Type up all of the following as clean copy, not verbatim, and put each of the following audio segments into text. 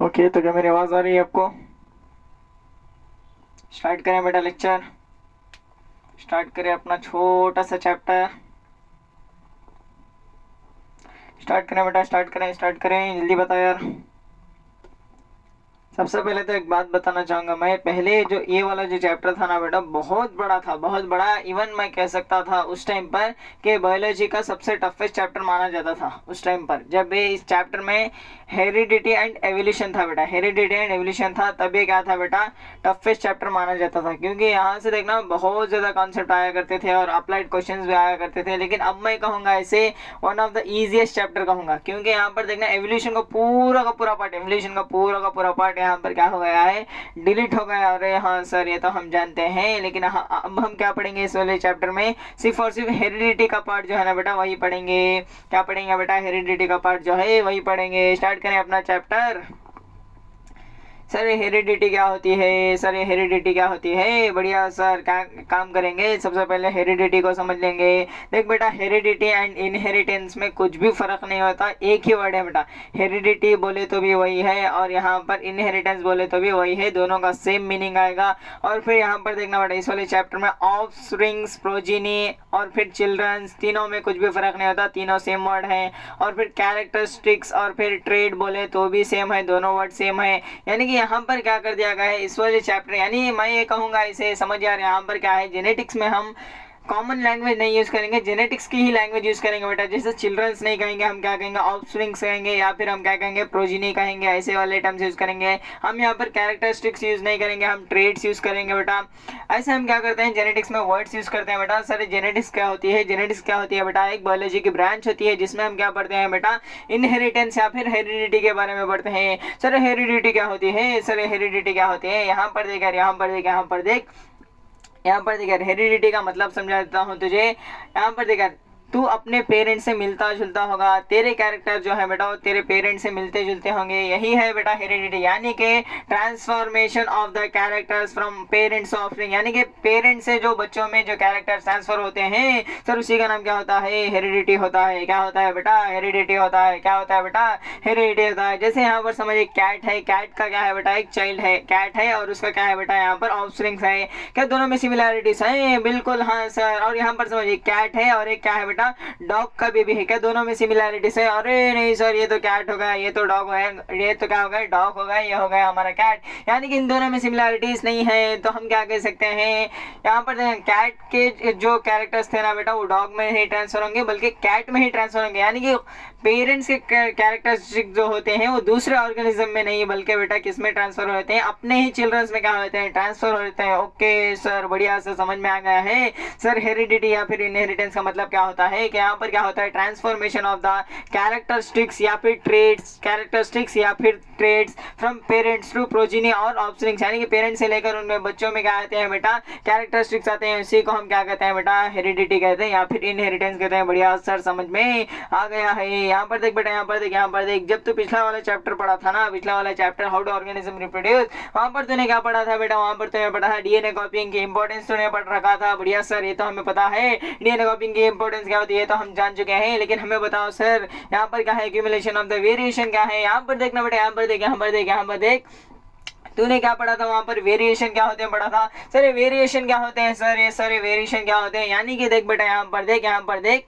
Okay, तो क्या मेरी आवाज़ आ रही है आपको? स्टार्ट करें बेटा लेक्चर। स्टार्ट करें अपना छोटा सा चैप्टर। स्टार्ट करें बेटा, स्टार्ट करें जल्दी बताओ यार। सबसे पहले तो एक बात बताना चाहूँगा, मैं पहले जो ये वाला जो चैप्टर था ना बेटा, बहुत बड़ा था, बहुत बड़ा। इवन मैं कह सकता था उस टाइम पर कि बायोलॉजी का सबसे टफेस्ट चैप्टर माना जाता था उस टाइम पर, जब ये इस चैप्टर में हेरिडिटी एंड एवोल्यूशन था बेटा, हेरिडिटी एंड एवोल्यूशन था, तब ये क्या था बेटा, टफेस्ट चैप्टर माना जाता था। क्योंकि यहाँ से देखना बहुत ज़्यादा कॉन्सेप्ट आया करते थे और अप्लाइड क्वेश्चंस भी आया करते थे। लेकिन अब मैं कहूँगा इसे one of the easiest chapter कहूँगा, क्योंकि यहाँ पर देखना एवोल्यूशन का पूरा पार्ट, एवोल्यूशन का पूरा पार्ट यहाँ पर क्या हो गया है, डिलीट हो गया। अरे हाँ सर, ये तो हम जानते हैं, लेकिन अब हम क्या पढ़ेंगे इस वाले चैप्टर में, सिर्फ और सिर्फ हेरिडिटी का पार्ट जो है ना बेटा वही पढ़ेंगे। क्या पढ़ेंगे बेटा, हेरिडिटी का पार्ट जो है वही पढ़ेंगे। स्टार्ट करें अपना चैप्टर। सर ये हेरिडिटी क्या होती है, सर ये हेरिडिटी क्या होती है, बढ़िया सर क्या काम करेंगे। सबसे पहले हेरिडिटी को समझ लेंगे। देख बेटा, हेरिडिटी एंड इनहेरिटेंस में कुछ भी फर्क नहीं होता, एक ही वर्ड है बेटा। हेरिडिटी बोले तो भी वही है और यहाँ पर इनहेरिटेंस बोले तो भी वही है, दोनों का सेम मीनिंग आएगा। और फिर यहाँ पर देखना बेटा, इस वाले चैप्टर में ऑफस्प्रिंग्स, प्रोजीनी और फिर चिल्ड्रंस, तीनों में कुछ भी फर्क नहीं होता, तीनों सेम वर्ड है। और फिर कैरेक्टरिस्टिक्स और फिर ट्रेड बोले तो भी सेम है, दोनों वर्ड सेम है। यानी कि यहाँ पर क्या कर दिया गया है इस वाले चैप्टर, यानी मैं ये कहूँगा इसे समझ यार, यहाँ पर क्या है, जेनेटिक्स में हम कॉमन लैंग्वेज नहीं यूज़ करेंगे, जेनेटिक्स की ही लैंग्वेज यूज़ करेंगे बेटा। जैसे चिल्ड्रंस नहीं कहेंगे, हम क्या कहेंगे, ऑफस्प्रिंग्स कहेंगे, या फिर हम क्या कहेंगे, प्रोजीनी कहेंगे, ऐसे वाले टर्म्स यूज़ करेंगे हम। यहाँ पर कैरेक्टरिस्टिक्स यूज़ नहीं करेंगे, हम ट्रेड्स यूज़ करेंगे बेटा। ऐसे हम क्या करते हैं, जेनेटिक्स में वर्ड्स यूज़ करते हैं बेटा। सर जेनेटिक्स क्या होती है, जेनेटिक्स क्या होती है बेटा, एक बायोलॉजी की ब्रांच होती है जिसमें हम क्या पढ़ते हैं बेटा, इनहेरिटेंस या फिर हेरिडिटी के बारे में पढ़ते हैं। सर हेरिडिटी क्या होती है, सर हेरिडिटी क्या होती है, यहाँ पर देख यार, यहाँ पर देख, यहाँ पर देख, यहाँ पर देख, हेरिडिटी का मतलब समझा देता हूँ तुझे। यहाँ पर देख, तू अपने पेरेंट्स से मिलता जुलता होगा, तेरे कैरेक्टर जो है बेटा वो तेरे पेरेंट्स से मिलते जुलते होंगे, यही है बेटा हेरिडिटी। यानी कि transformation of the characters from parents offspring, यानी कि पेरेंट्स से जो बच्चों में जो कैरेक्टर ट्रांसफर होते हैं, सर उसी का नाम क्या होता है, हेरिडिटी होता है। क्या होता है बेटा, हेरिडिटी होता है। क्या होता है बेटा, हेरिडिटी होता है। जैसे यहाँ पर समझिए कैट है, कैट का क्या है बेटा, एक चाइल्ड है, कैट है और उसका क्या है बेटा, यहाँ पर ऑफस्प्रिंग्स है। क्या दोनों में सिमिलैरिटीज है, बिल्कुल हाँ सर। और यहाँ पर समझिए कैट है और एक क्या है, डॉग का बेबी है, क्या दोनों में सिमिलैरिटीज है। अरे नहीं सर, ये तो कैट हो गया, ये तो डॉग है, ये तो क्या हो गया, डॉग हो गया, ये हो गया हमारा कैट। यानी कि इन दोनों में सिमिलैरिटीज नहीं है, तो हम क्या कह सकते हैं, यहाँ पर कैट के जो कैरेक्टर्स थे ना बेटा वो डॉग में ही ट्रांसफर होंगे, बल्कि कैट में ही ट्रांसफर होंगे। यानी कि पेरेंट्स के कैरेक्टरिस्टिक जो होते हैं वो दूसरे ऑर्गेनिज्म में नहीं, बल्कि बेटा किस में ट्रांसफर होते हैं, अपने ही चिल्ड्रंस में क्या होते हैं, ट्रांसफर होते हैं। ओके सर, बढ़िया से समझ में आ गया है। सर हेरिडिटी या फिर इनहेरिटेंस का मतलब क्या होता है, कि यहाँ पर क्या होता है, ट्रांसफॉर्मेशन ऑफ द कैरेक्टरिस्टिक्स या फिर ट्रेड्स, कैरेक्टरिस्टिक्स या फिर trades from parents to progeny और ऑफस्प्रिंग्स। यानी कि पेरेंट्स से लेकर उनमें बच्चों में क्या आते हैं बेटा, कैरेक्टरिस्टिक्स आते हैं, उसी को हम क्या कहते हैं बेटा, हेरिडिटी कहते हैं या फिर इनहेरिटेंस कहते हैं। बढ़िया सर, समझ में आ गया है। यहाँ पर देख बेटा, यहाँ पर देख, यहाँ पर देख, जब तू पिछला वाला चैप्टर पढ़ा था ना, पिछला वाला chapter how do organism reproduce, वहाँ पर तूने क्या पढ़ा था बेटा, वहाँ पर तूने पढ़ा था डीएनए कॉपिंग की इंपॉर्टेंस तूने पढ़ रखा था। बढ़िया सर, ये तो हमें पता है डीएनए कॉपिंग की इंपॉर्टेंस क्या होती है, तो हम जान चुके हैं। लेकिन हमें बताओ सर, यहाँ पर क्या है, एक्यूमुलेशन ऑफ द वेरिएशन क्या है। यहाँ पर देखना बेटा, यहाँ पर देख, यहाँ पर देख, यहाँ पर देख, तूने क्या पढ़ा था वहां पर, वेरिएशन क्या होते हैं पढ़ा था। सर ये वेरिएशन क्या होते हैं, सर ये वेरिएशन क्या होते हैं। यानी कि देख बेटा, यहाँ पर देख, यहाँ पर देख,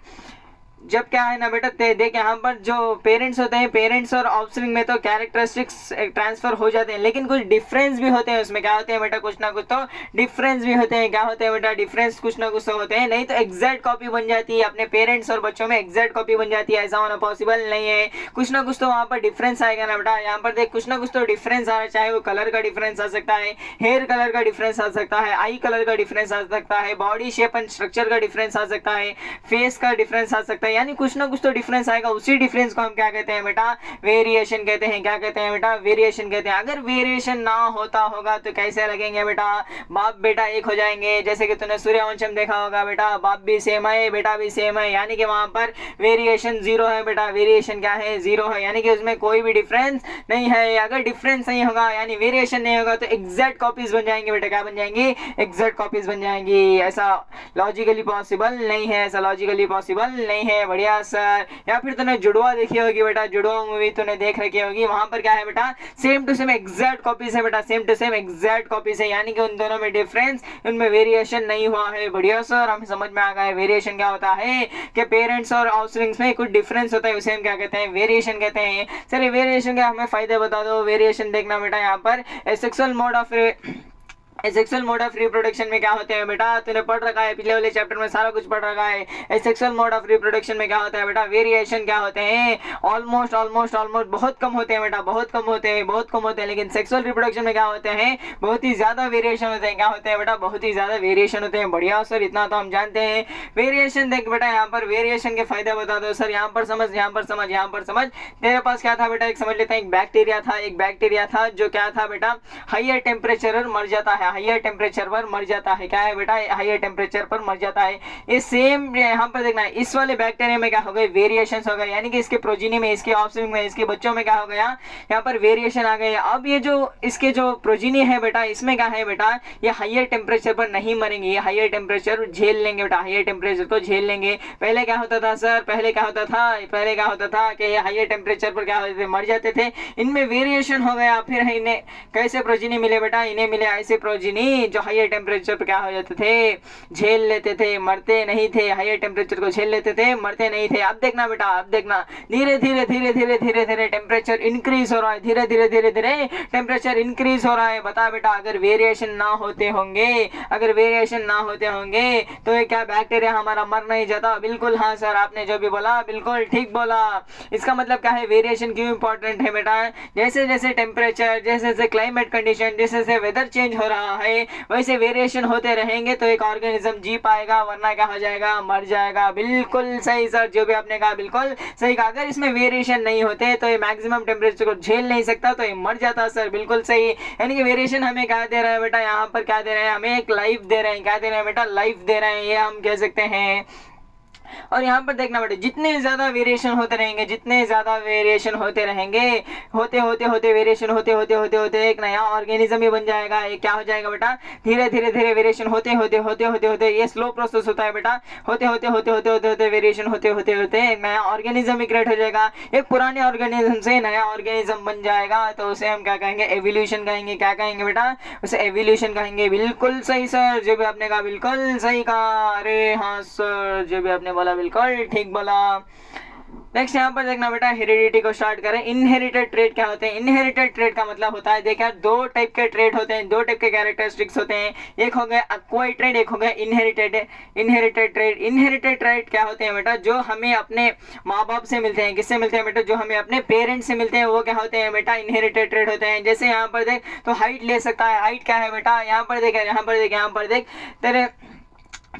जब क्या है ना बेटा, देख यहाँ पर जो पेरेंट्स होते हैं, पेरेंट्स और ऑफस्प्रिंग में तो कैरेक्टरिस्टिक्स ट्रांसफर हो जाते हैं, लेकिन कुछ डिफरेंस भी होते हैं उसमें। क्या होते हैं बेटा, कुछ ना कुछ तो डिफरेंस भी होते हैं। क्या होते हैं बेटा, डिफरेंस कुछ ना कुछ तो होते हैं, नहीं तो एग्जैक्ट कॉपी बन जाती है। अपने पेरेंट्स और बच्चों में एग्जैक्ट कॉपी बन जाती है, ऐसा होना पॉसिबल नहीं है। कुछ ना कुछ तो वहाँ पर डिफरेंस आएगा ना बेटा। यहाँ पर देख, कुछ ना कुछ तो डिफरेंस आ रहा है, चाहे वो कलर का डिफरेंस आ सकता है, हेयर कलर का डिफरेंस आ सकता है, आई कलर का डिफरेंस आ सकता है, बॉडी शेप एंड स्ट्रक्चर का डिफरेंस आ सकता है, फेस का डिफरेंस आ सकता है। यानी कुछ ना कुछ तो डिफरेंस आएगा, उसी डिफरेंस को हम क्या कहते हैं बेटा, वेरिएशन कहते हैं। क्या कहते हैं बेटा, वेरिएशन कहते हैं। अगर वेरिएशन ना होता होगा तो कैसे लगेंगे बेटा, बाप बेटा एक हो जाएंगे। जैसे कि तूने सूर्यवंशम देखा होगा बेटा, बाप भी सेम है, बेटा भी सेम है, यानी कि वहां पर वेरिएशन जीरो है बेटा, वेरिएशन क्या है, जीरो है, यानी कि उसमें कोई भी डिफरेंस नहीं है। अगर डिफरेंस नहीं होगा यानी वेरिएशन नहीं होगा तो एग्जैक्ट कॉपीज बन जाएंगे बेटा। क्या बन जाएंगी, एग्जैक्ट कॉपीज बन जाएंगी। ऐसा लॉजिकली पॉसिबल नहीं है, ऐसा लॉजिकली पॉसिबल नहीं है। हैं, बढ़िया सर। या फिर तूने जुड़वा देखी होगी बेटा, जुड़वा मूवी तूने देख रखी होगी, वहां पर क्या है बेटा, same to same exact copies है बेटा, same to same exact copies है, यानी कि उन दोनों में डिफरेंस, उनमें वेरिएशन नहीं हुआ है। बढ़िया सर, हमें समझ में आ गया है वेरिएशन क्या होता है, कि पेरेंट्स और ऑफस्प्रिंग्स में कुछ डिफरेंस होता है, उसे हम क्या कहते हैं, वेरिएशन कहते हैं। चलिए वेरिएशन के हमें फायदे बता दो। वेरिएशन देखना बेटा, यहाँ पर सेक्सुअल मोड ऑफ रिप्रोडक्शन में क्या होते हैं बेटा, तूने पढ़ रखा है पिछले वाले चैप्टर में, सारा कुछ पढ़ रखा है। सेक्सुअल मोड ऑफ रिप्रोडक्शन में क्या होता है बेटा, वेरिएशन क्या होते हैं, ऑलमोस्ट बहुत कम होते हैं बेटा, बहुत कम होते हैं। लेकिन सेक्सुअल रिप्रोडक्शन में क्या होते हैं, बहुत ही ज्यादा वेरिएशन होते हैं। क्या होते हैं बेटा, बहुत ही ज्यादा वेरिएशन होते हैं। बढ़िया सर, इतना तो हम जानते हैं। वेरिएशन देख बेटा, यहाँ पर वेरिएशन के फायदे बता दो सर। यहाँ पर समझ तेरे पास क्या था बेटा, एक समझ लेते हैं, एक बैक्टीरिया था जो क्या था बेटा, हाइयर टेम्परेचर पर मर जाता है। क्या है बेटा, हाइयर टेम्परेचर पर मर जाता है। ये सेम यहाँ पर देखना है, इस वाले बैक्टीरिया में क्या हो गए, वेरिएशन हो गए, यानी कि इसके प्रोजीनी में, इसके ऑफस्प्रिंग में, इसके बच्चों में क्या हो गया, यहाँ पर वेरिएशन आ गए। अब ये जो इसके जो प्रोजीनी है बेटा, इसमें क्या है बेटा, ये हाइयर टेम्परेचर पर नहीं मरेंगे, ये हाइयर टेम्परेचर झेल लेंगे बेटा, हाइयर टेम्परेचर को झेल लेंगे। पहले क्या होता था सर, पहले क्या होता था कि हाइयर टेम्परेचर पर क्या होते थे, मर जाते थे। इनमें वेरिएशन हो गया, फिर इन्हें कैसे प्रोजीनी मिले बेटा, इन्हें मिले ऐसे प्रोजीनी जो हाइयर टेम्परेचर पर क्या हो जाते थे, झेल लेते थे, मरते नहीं थे, हाइयर टेम्परेचर को झेल लेते थे, मरते नहीं थे। अब देखना बेटा, धीरे धीरे टेम्परेचर इंक्रीज हो रहा है, धीरे धीरे टेम्परेचर इंक्रीज हो रहा है। बता बेटा, अगर वेरिएशन ना होते होंगे तो ये क्या बैक्टीरिया हमारा मर नहीं जाता? बिल्कुल हाँ सर, आपने जो भी बोला बिल्कुल ठीक बोला। इसका मतलब क्या है, वेरिएशन क्यों इंपॉर्टेंट है बेटा, जैसे जैसे टेम्परेचर, जैसे जैसे क्लाइमेट कंडीशन, जैसे जैसे वेदर चेंज हो रहा है, वैसे वेरिएशन होते रहेंगे तो एक ऑर्गेनिज्म जी पाएगा, वरना क्या हो जाएगा, मर जाएगा। बिल्कुल सही सर, जो भी आपने कहा बिल्कुल सही कहा। अगर इसमें वेरिएशन नहीं होते तो ये मैक्सिमम टेम्परेचर को झेल नहीं सकता, तो ये मर जाता सर। बिल्कुल सही, यानी कि वेरिएशन हमें क्या दे रहा है बेटा, यहाँ पर क्या दे रहे हैं, हमें एक लाइफ दे रहे हैं। क्या दे रहे हैं बेटा, लाइफ दे रहे हैं, ये हम कह सकते हैं। और यहाँ पर देखना बेटा, जितने ज्यादा वेरिएशन होते रहेंगे, होते एक नया ऑर्गेनिज्म ही बन जाएगा। ये क्या हो जाएगा बेटा, धीरे धीरे वेरिएशन होते ये स्लो प्रोसेस होता है बेटा, होते वेरिएशन होते एक नया ऑर्गेनिज्म ही क्रिएट हो जाएगा। एक पुराने ऑर्गेनिज्म से नया ऑर्गेनिज्म बन जाएगा, तो उसे हम क्या कहेंगे, एवोल्यूशन कहेंगे। क्या कहेंगे बेटा, उसे एवोल्यूशन कहेंगे। बिल्कुल सही सर, जो भी आपने कहा बिल्कुल सही कहा। अरे हाँ सर, जो भी आपने बोला बिल्कुल ठीक बोला। नेक्स्ट यहाँ पर देखना बेटा, हेरिडिटी को स्टार्ट करें। इनहेरिटेड ट्रेट क्या होते हैं? इनहेरिटेड ट्रेट का मतलब होता है, देखिए दो टाइप के ट्रेट होते हैं, दो टाइप के कैरेक्टरिस्टिक्स होते हैं। एक हो गया एक्वायर्ड ट्रेट, एक हो गया इनहेरिटेड ट्रेट। इनहेरिटेड ट्रेट क्या होते हैं बेटा, जो हमें अपने माँ बाप से मिलते हैं। किससे मिलते हैं बेटा, जो हमें अपने पेरेंट्स से मिलते हैं, वो क्या होते हैं बेटा, इनहेरिटेड ट्रेट होते हैं। जैसे यहाँ पर देख, तो हाइट ले सकता है। हाइट क्या है बेटा, यहाँ पर देख तेरे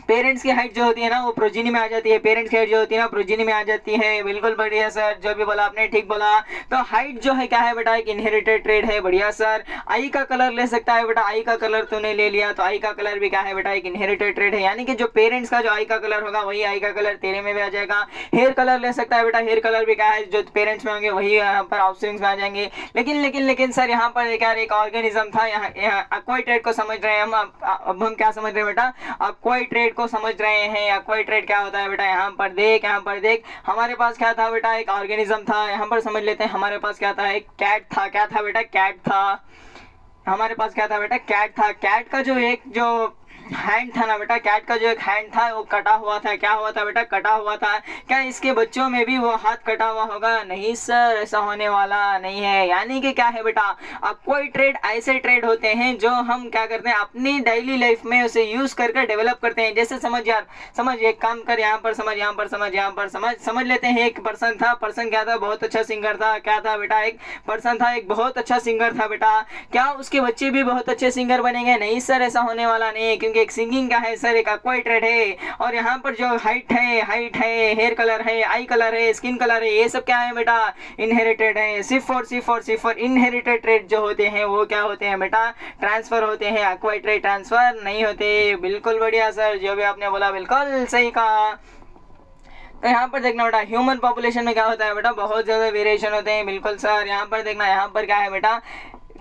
पेरेंट्स की हाइट जो होती है ना, वो प्रोजीनी में आ जाती है। पेरेंट्स की हाइट जो होती है ना, प्रोजीनी में आ जाती है। बिल्कुल बढ़िया सर, जो भी बोला आपने ठीक बोला। तो हाइट जो है क्या है बेटा, एक इनहेरिटेड ट्रेट है। बढ़िया सर। आई का कलर ले सकता है बेटा, आई का कलर तूने ले लिया, तो आई का कलर भी क्या है बेटा, एक इनहेरिटेड ट्रेट है। यानी कि जो पेरेंट्स का जो आई का कलर होगा, वही आई का कलर तेरे में भी आ जाएगा। हेयर कलर ले सकता है बेटा, हेयर कलर भी क्या है, जो पेरेंट्स में होंगे वही यहाँ पर ऑफस्प्रिंग्स में आ जाएंगे। लेकिन सर यहाँ पर क्या एक ऑर्गेनिज्म था, यहाँ एक्वायर्ड ट्रेट को समझ रहे हैं हम। अब हम क्या समझ रहे हैं बेटा, एक्वायर्ड ट्रेट को समझ रहे हैं। एक्वायर्ड ट्रेट क्या होता है बेटा, यहाँ पर देख हमारे पास क्या था बेटा, एक ऑर्गेनिज्म था। यहाँ पर समझ लेते हैं, हमारे पास क्या था, एक कैट था। क्या था बेटा, कैट था। हमारे पास क्या था बेटा, कैट था। कैट का जो हैंड था ना बेटा, कैट का जो एक हैंड था वो कटा हुआ था। क्या हुआ था बेटा, कटा हुआ था। क्या इसके बच्चों में भी वो हाथ कटा हुआ होगा? नहीं सर, ऐसा होने वाला नहीं है। यानी कि क्या है बेटा, एक्वायर्ड ट्रेट ऐसे ट्रेट होते हैं जो हम क्या करते हैं, अपनी डेली लाइफ में उसे यूज करके डेवलप करते हैं। जैसे समझ एक काम कर, यहाँ पर समझ लेते हैं। एक पर्सन था, पर्सन क्या था, बहुत अच्छा सिंगर था। क्या था बेटा, एक पर्सन था, एक बहुत अच्छा सिंगर था बेटा। क्या उसके बच्चे भी बहुत अच्छे सिंगर बनेंगे? नहीं सर, ऐसा होने वाला नहीं है, क्योंकि एक सिंगिंग का है सर, एक एक्वायर्ड ट्रेट है। और यहाँ पर जो हाइट है, हेयर कलर है, आई कलर है, स्किन कलर है, ये सब क्या है बेटा, इनहेरिटेड है। सिर्फ और इनहेरिटेड ट्रेट जो होते हैं वो क्या होते हैं बेटा, ट्रांसफर होते हैं। एक्वायर्ड ट्रेट ट्रांसफर नहीं होते। बिल्कुल बढ़िया सर, जो भी आपने बोला बिल्कुल सही कहा। तो यहाँ पर देखना बेटा, ह्यूमन पॉपुलेशन में क्या होता है बेटा, बहुत ज्यादा वेरिएशन होते हैं। बिल्कुल सर। यहाँ पर देखना, यहाँ पर क्या है बेटा,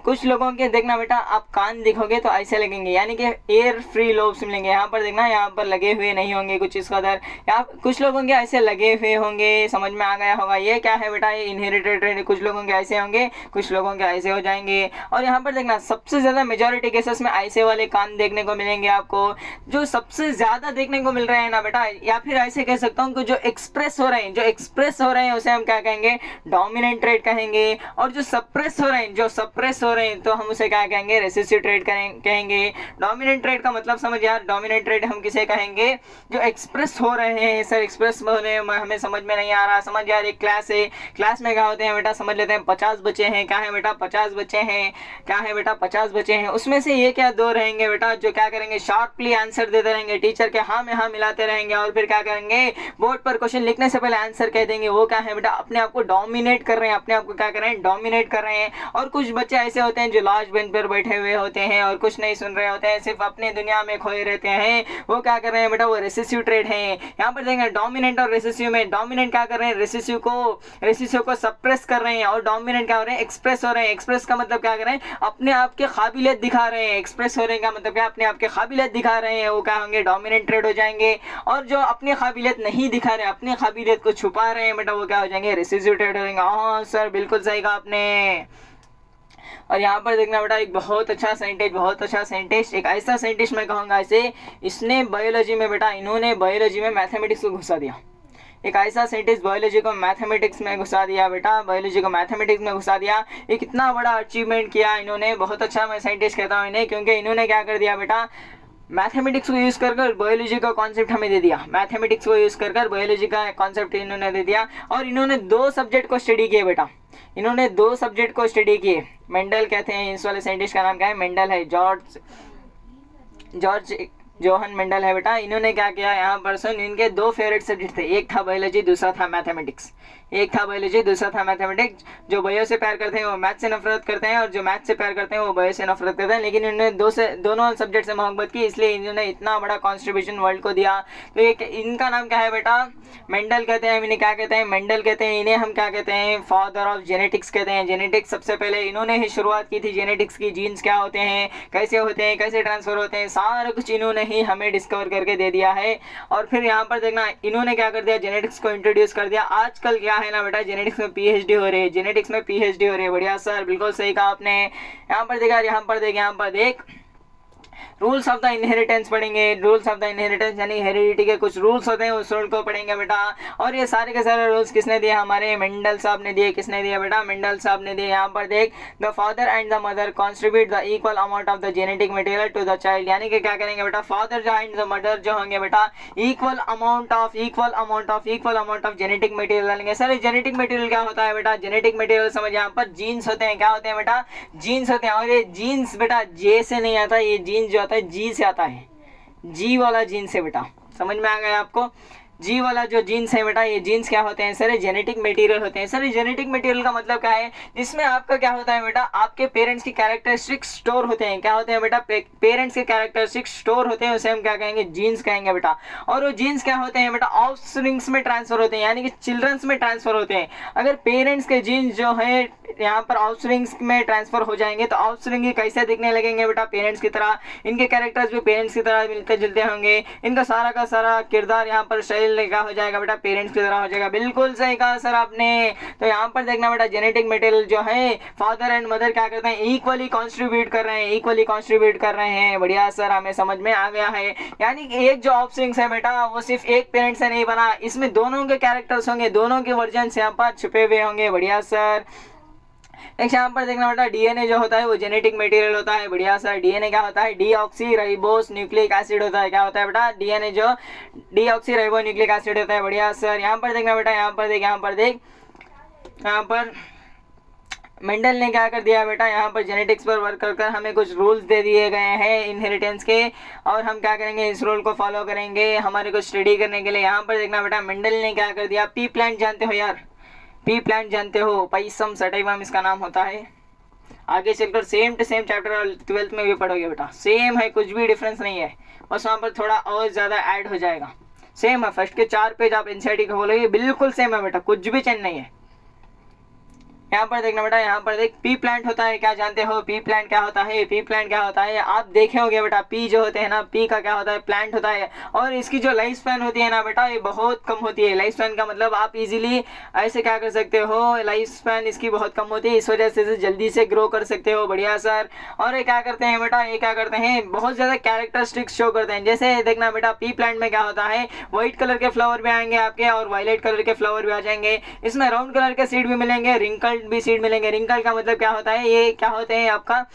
कुछ लोगों के देखना बेटा, आप कान देखोगे तो ऐसे लगेंगे, यानी कि एयर फ्री लोब्स मिलेंगे। यहाँ पर देखना, यहाँ पर लगे हुए नहीं होंगे कुछ इस कदर, या कुछ लोगों के ऐसे लगे हुए होंगे। समझ में आ गया होगा ये क्या है बेटा, ये इनहेरिटेड ट्रेड। कुछ लोगों के ऐसे होंगे, कुछ लोगों के ऐसे हो जाएंगे। और यहाँ पर देखना, सबसे ज़्यादा मेजॉरिटी केसेस में ऐसे वाले कान देखने को मिलेंगे आपको, जो सबसे ज़्यादा देखने को मिल रहे हैं ना बेटा। या फिर ऐसे कह सकता हूँ कि जो एक्सप्रेस हो रहे हैं, जो एक्सप्रेस हो रहे हैं उसे हम क्या कहेंगे, डोमिनेंट ट्रेड कहेंगे। और जो सप्रेस हो रहे हैं, जो सप्रेस हो रहे हैं, तो हम उसे क्या कहेंगे, रेसेसिव ट्रेड कहेंगे। डोमिनेंट ट्रेड का मतलब समझ यार, डोमिनेंट ट्रेड हम किसे कहेंगे, जो एक्सप्रेस हो रहे हैं। सर एक्सप्रेस हो रहे हैं हमें समझ में नहीं आ रहा। समझ यार, एक क्लास है, क्लास में क्या होते हैं बेटा, समझ लेते हैं 50 बच्चे हैं। क्या है बेटा, 50 बच्चे हैं। क्या है बेटा, 50 बच्चे हैं। उसमें से ये क्या दो रहेंगे बेटा, जो क्या करेंगे, शार्पली आंसर देते रहेंगे, टीचर के हाँ में हाँ मिलाते रहेंगे, और फिर क्या करेंगे, बोर्ड पर क्वेश्चन लिखने से पहले आंसर कह देंगे। वो क्या है बेटा, अपने आप को डोमिनेट कर रहे हैं, अपने आप को क्या कर रहे हैं, डोमिनेट कर रहे हैं। और कुछ बच्चे ऐसे होते हैं जो लास्ट बेंच पर बैठे हुए होते हैं और कुछ नहीं सुन रहे होते हैं, सिर्फ अपने दुनिया में खोए रहते हैं। वो क्या कर रहे हैं बेटा, वो रेसेसिव ट्रेड है। यहाँ पर देखेंगे डोमिनेंट और रेसेसिव में, डोमिनेंट क्या कर रहे हैं, रेसेसिव को सप्रेस कर रहे हैं, और डोमिनेंट क्या हो रहे हैं, एक्सप्रेस हो रहे हैं। एक्सप्रेस का मतलब क्या कर रहे हैं, अपने आप के काबिलियत दिखा रहे हैं। एक्सप्रेस हो रहे हैं का मतलब क्या, अपने आप के काबिलियत दिखा रहे हैं, वो क्या होंगे, डोमिनेंट ट्रेड हो जाएंगे। और जो अपनी काबिलियत नहीं दिखा रहे, अपनी काबिलियत को छुपा रहे हैं बेटा, वो क्या हो जाएंगे, रेसेसिव ट्रेड हो जाएंगे। हाँ सर बिल्कुल सही कहा आपने। और यहाँ पर देखना बेटा, एक बहुत अच्छा साइंटिस्ट, एक ऐसा साइंटिस्ट मैं कहूँगा इसे, इसने बायोलॉजी में बेटा, इन्होंने बायोलॉजी में मैथमेटिक्स को घुसा दिया। एक ऐसा साइंटिस्ट बायोलॉजी को मैथमेटिक्स में घुसा दिया बेटा, बायोलॉजी को मैथमेटिक्स में घुसा दिया। एक इतना बड़ा अचीवमेंट किया इन्होंने, बहुत अच्छा मैं साइंटिस्ट कहता हूँ इन्हें, क्योंकि इन्होंने क्या कर दिया बेटा, मैथमेटिक्स को यूज़ कर बायोलॉजी का कॉन्सेप्ट हमें दे दिया। मैथमेटिक्स को यूज़ कर बायोलॉजी का कॉन्सेप्ट इन्होंने दे दिया। और इन्होंने 2 सब्जेक्ट को स्टडी किए बेटा, इन्होंने 2 सब्जेक्ट को स्टडी किए। मेंडल कहते हैं इस वाले साइंटिस्ट का नाम, क्या है, मेंडल है, जॉर्ज जोहन मेंडल है बेटा। इन्होंने क्या किया, यहाँ पर सुन, इनके 2 फेवरेट सब्जेक्ट थे, एक था बायोलॉजी, दूसरा था मैथमेटिक्स। एक था बायोलॉजी, दूसरा था मैथमेटिक्स। जो बायो से प्यार करते हैं वो मैथ से नफरत करते हैं, और जो मैथ से प्यार करते हैं वो बायो से नफरत करते हैं। लेकिन इन्होंने दोनों सब्जेक्ट से मोहब्बत की, इसलिए इन्होंने इतना बड़ा कॉन्ट्रीब्यूशन वर्ल्ड को दिया। तो एक इनका नाम क्या है बेटा, मेंडल कहते हैं। इन्हें क्या कहते हैं, मेंडल कहते हैं। इन्हें हम क्या कहते हैं, फादर ऑफ जेनेटिक्स कहते हैं। जेनेटिक्स सबसे पहले इन्होंने ही शुरुआत की थी, जेनेटिक्स की। जीन्स क्या होते हैं, कैसे होते हैं, कैसे ट्रांसफर होते हैं, सारा कुछ इन्होंने ही हमें डिस्कवर करके दे दिया है। और फिर यहाँ पर देखना, इन्होंने क्या कर दिया, जेनेटिक्स को इंट्रोड्यूस कर दिया। आजकल क्या है ना बेटा, जेनेटिक्स में पीएचडी हो रही है, जेनेटिक्स में पीएचडी हो रही है। बढ़िया सर, बिल्कुल सही कहा आपने। यहाँ पर देखा, यहाँ पर देख रूल्स ऑफ द इनहेरिटेंस पढ़ेंगे। रूल्स ऑफ द इनहेरिटेंस यानी हेरिडिटी के कुछ रूल्स होते हैं, उस रूल को पढ़ेंगे बेटा। और ये सारे के सारे रूल्स किसने दिए, हमारे मेंडल साहब ने दिए। किसने दिए बेटा, मेंडल साहब ने दिए। यहाँ पर देख, the father and the mother contribute the equal amount of the genetic material to the child. यानी कि क्या करेंगे बेटा, फादर जो एंड द मदर जो होंगे बेटा, equal amount of genetic material लेंगे। सर जेनेटिक मटेरियल क्या होता है बेटा, जेनेटिक मटेरियल समझ, यहाँ पर जीन्स होते हैं। क्या होते हैं बेटा, जीन्स होते हैं। और ये जीन्स बेटा जे से नहीं आता, ये जीन्स जो आता है जी से आता है, जी वाला जीन्स है बेटा। समझ में आ गया आपको, जी वाला जो जीन्स है बेटा, ये जीन्स क्या होते हैं सर, जेनेटिक मटेरियल होते हैं। सर जेनेटिक मटेरियल का मतलब क्या है, जिसमें आपका क्या होता है बेटा, आपके पेरेंट्स की कैरेक्टरिस्टिक्स स्टोर होते हैं। क्या होते हैं बेटा, पेरेंट्स के कैरेक्टरिस्टिक्स स्टोर होते हैं, उसे हम क्या कहेंगे, जीन्स कहेंगे बेटा। और वो जीन्स क्या होते हैं बेटा, ऑफस्प्रिंग्स में ट्रांसफर होते हैं, यानी कि चिल्ड्रंस में ट्रांसफर होते हैं। अगर पेरेंट्स के जीन्स जो है यहाँ पर ऑफस्प्रिंग्स में ट्रांसफर हो जाएंगे, तो ऑफस्प्रिंग कैसे दिखने लगेंगे बेटा, पेरेंट्स की तरह। इनके कैरेक्टर्स भी पेरेंट्स की तरह मिलते जुलते होंगे। इनका सारा का सारा किरदार यहाँ पर शैल क्या हो जाएगा बेटा, पेरेंट्स की तरह हो जाएगा। बिल्कुल सही कहा सर आपने। तो यहाँ पर देखना बेटा, जेनेटिक मटेरियल जो है फादर एंड मदर क्या करते हैं, इक्वली कॉन्ट्रीब्यूट कर रहे हैं। बढ़िया सर, हमें समझ में आ गया है। यानी कि एक जो ऑफस्प्रिंग्स है बेटा, वो सिर्फ एक पेरेंट से नहीं बना, इसमें दोनों के कैरेक्टर्स होंगे, दोनों के वर्जन यहाँ पर छुपे हुए होंगे। बढ़िया सर। एक यहाँ पर देखना बेटा, डीएनए जो होता है वो जेनेटिक मटेरियल होता है। बढ़िया सर। डीएनए क्या होता है, डीऑक्सी राइबोस न्यूक्लिक एसिड होता है। क्या होता है बेटा, डीएनए जो डीऑक्सी राइबो न्यूक्लिक एसिड होता है। बढ़िया सर। यहाँ पर देखना बेटा, यहाँ पर मेंडल ने क्या कर दिया बेटा, यहाँ पर जेनेटिक्स पर वर्क कर हमें कुछ रूल्स दे दिए गए हैं इनहेरिटेंस के, और हम क्या करेंगे, इस रूल को फॉलो करेंगे हमारे को स्टडी करने के लिए। यहाँ पर देखना बेटा, मेंडल ने क्या कर दिया, पी प्लांट जानते हो यार, पी प्लांट जानते हो, पाइसम सटाइवम इसका नाम होता है। आगे चलकर same to same chapter 12th में भी पढ़ोगे बेटा, सेम है, कुछ भी डिफरेंस नहीं है, बस वहाँ पर थोड़ा और ज़्यादा ऐड हो जाएगा। सेम है, फर्स्ट के 4 पेज आप एनसीईआरटी को खोलोगे, बिल्कुल सेम है बेटा, कुछ भी चेंज नहीं है। यहाँ पर देखना बेटा, यहाँ पर देख पी प्लांट होता है, क्या जानते हो पी प्लांट क्या होता है? पी प्लांट क्या होता है आप देखे होंगे बेटा, पी जो होते हैं ना, पी का क्या होता है? प्लांट होता है। और इसकी जो लाइफ स्पैन होती है ना बेटा, ये बहुत कम होती है। लाइफ स्पैन का मतलब आप इजीली ऐसे क्या कर सकते हो, लाइफ स्पैन इसकी बहुत कम होती है, इस वजह से जल्दी से ग्रो कर सकते हो। बढ़िया सर। और ये क्या करते हैं बेटा, ये क्या करते हैं, बहुत ज़्यादा कैरेक्टरिस्टिक्स शो करते हैं। जैसे देखना बेटा, पी प्लांट में क्या होता है, व्हाइट कलर के फ्लावर भी आएंगे आपके और वायलेट कलर के फ्लावर भी आ जाएंगे। इसमें राउंड कलर के सीड भी मिलेंगे, रिंकल्ड भी सीड मिलेंगे। रिंकल का मतलब क्या होता है, ये क्या होते हैं आपका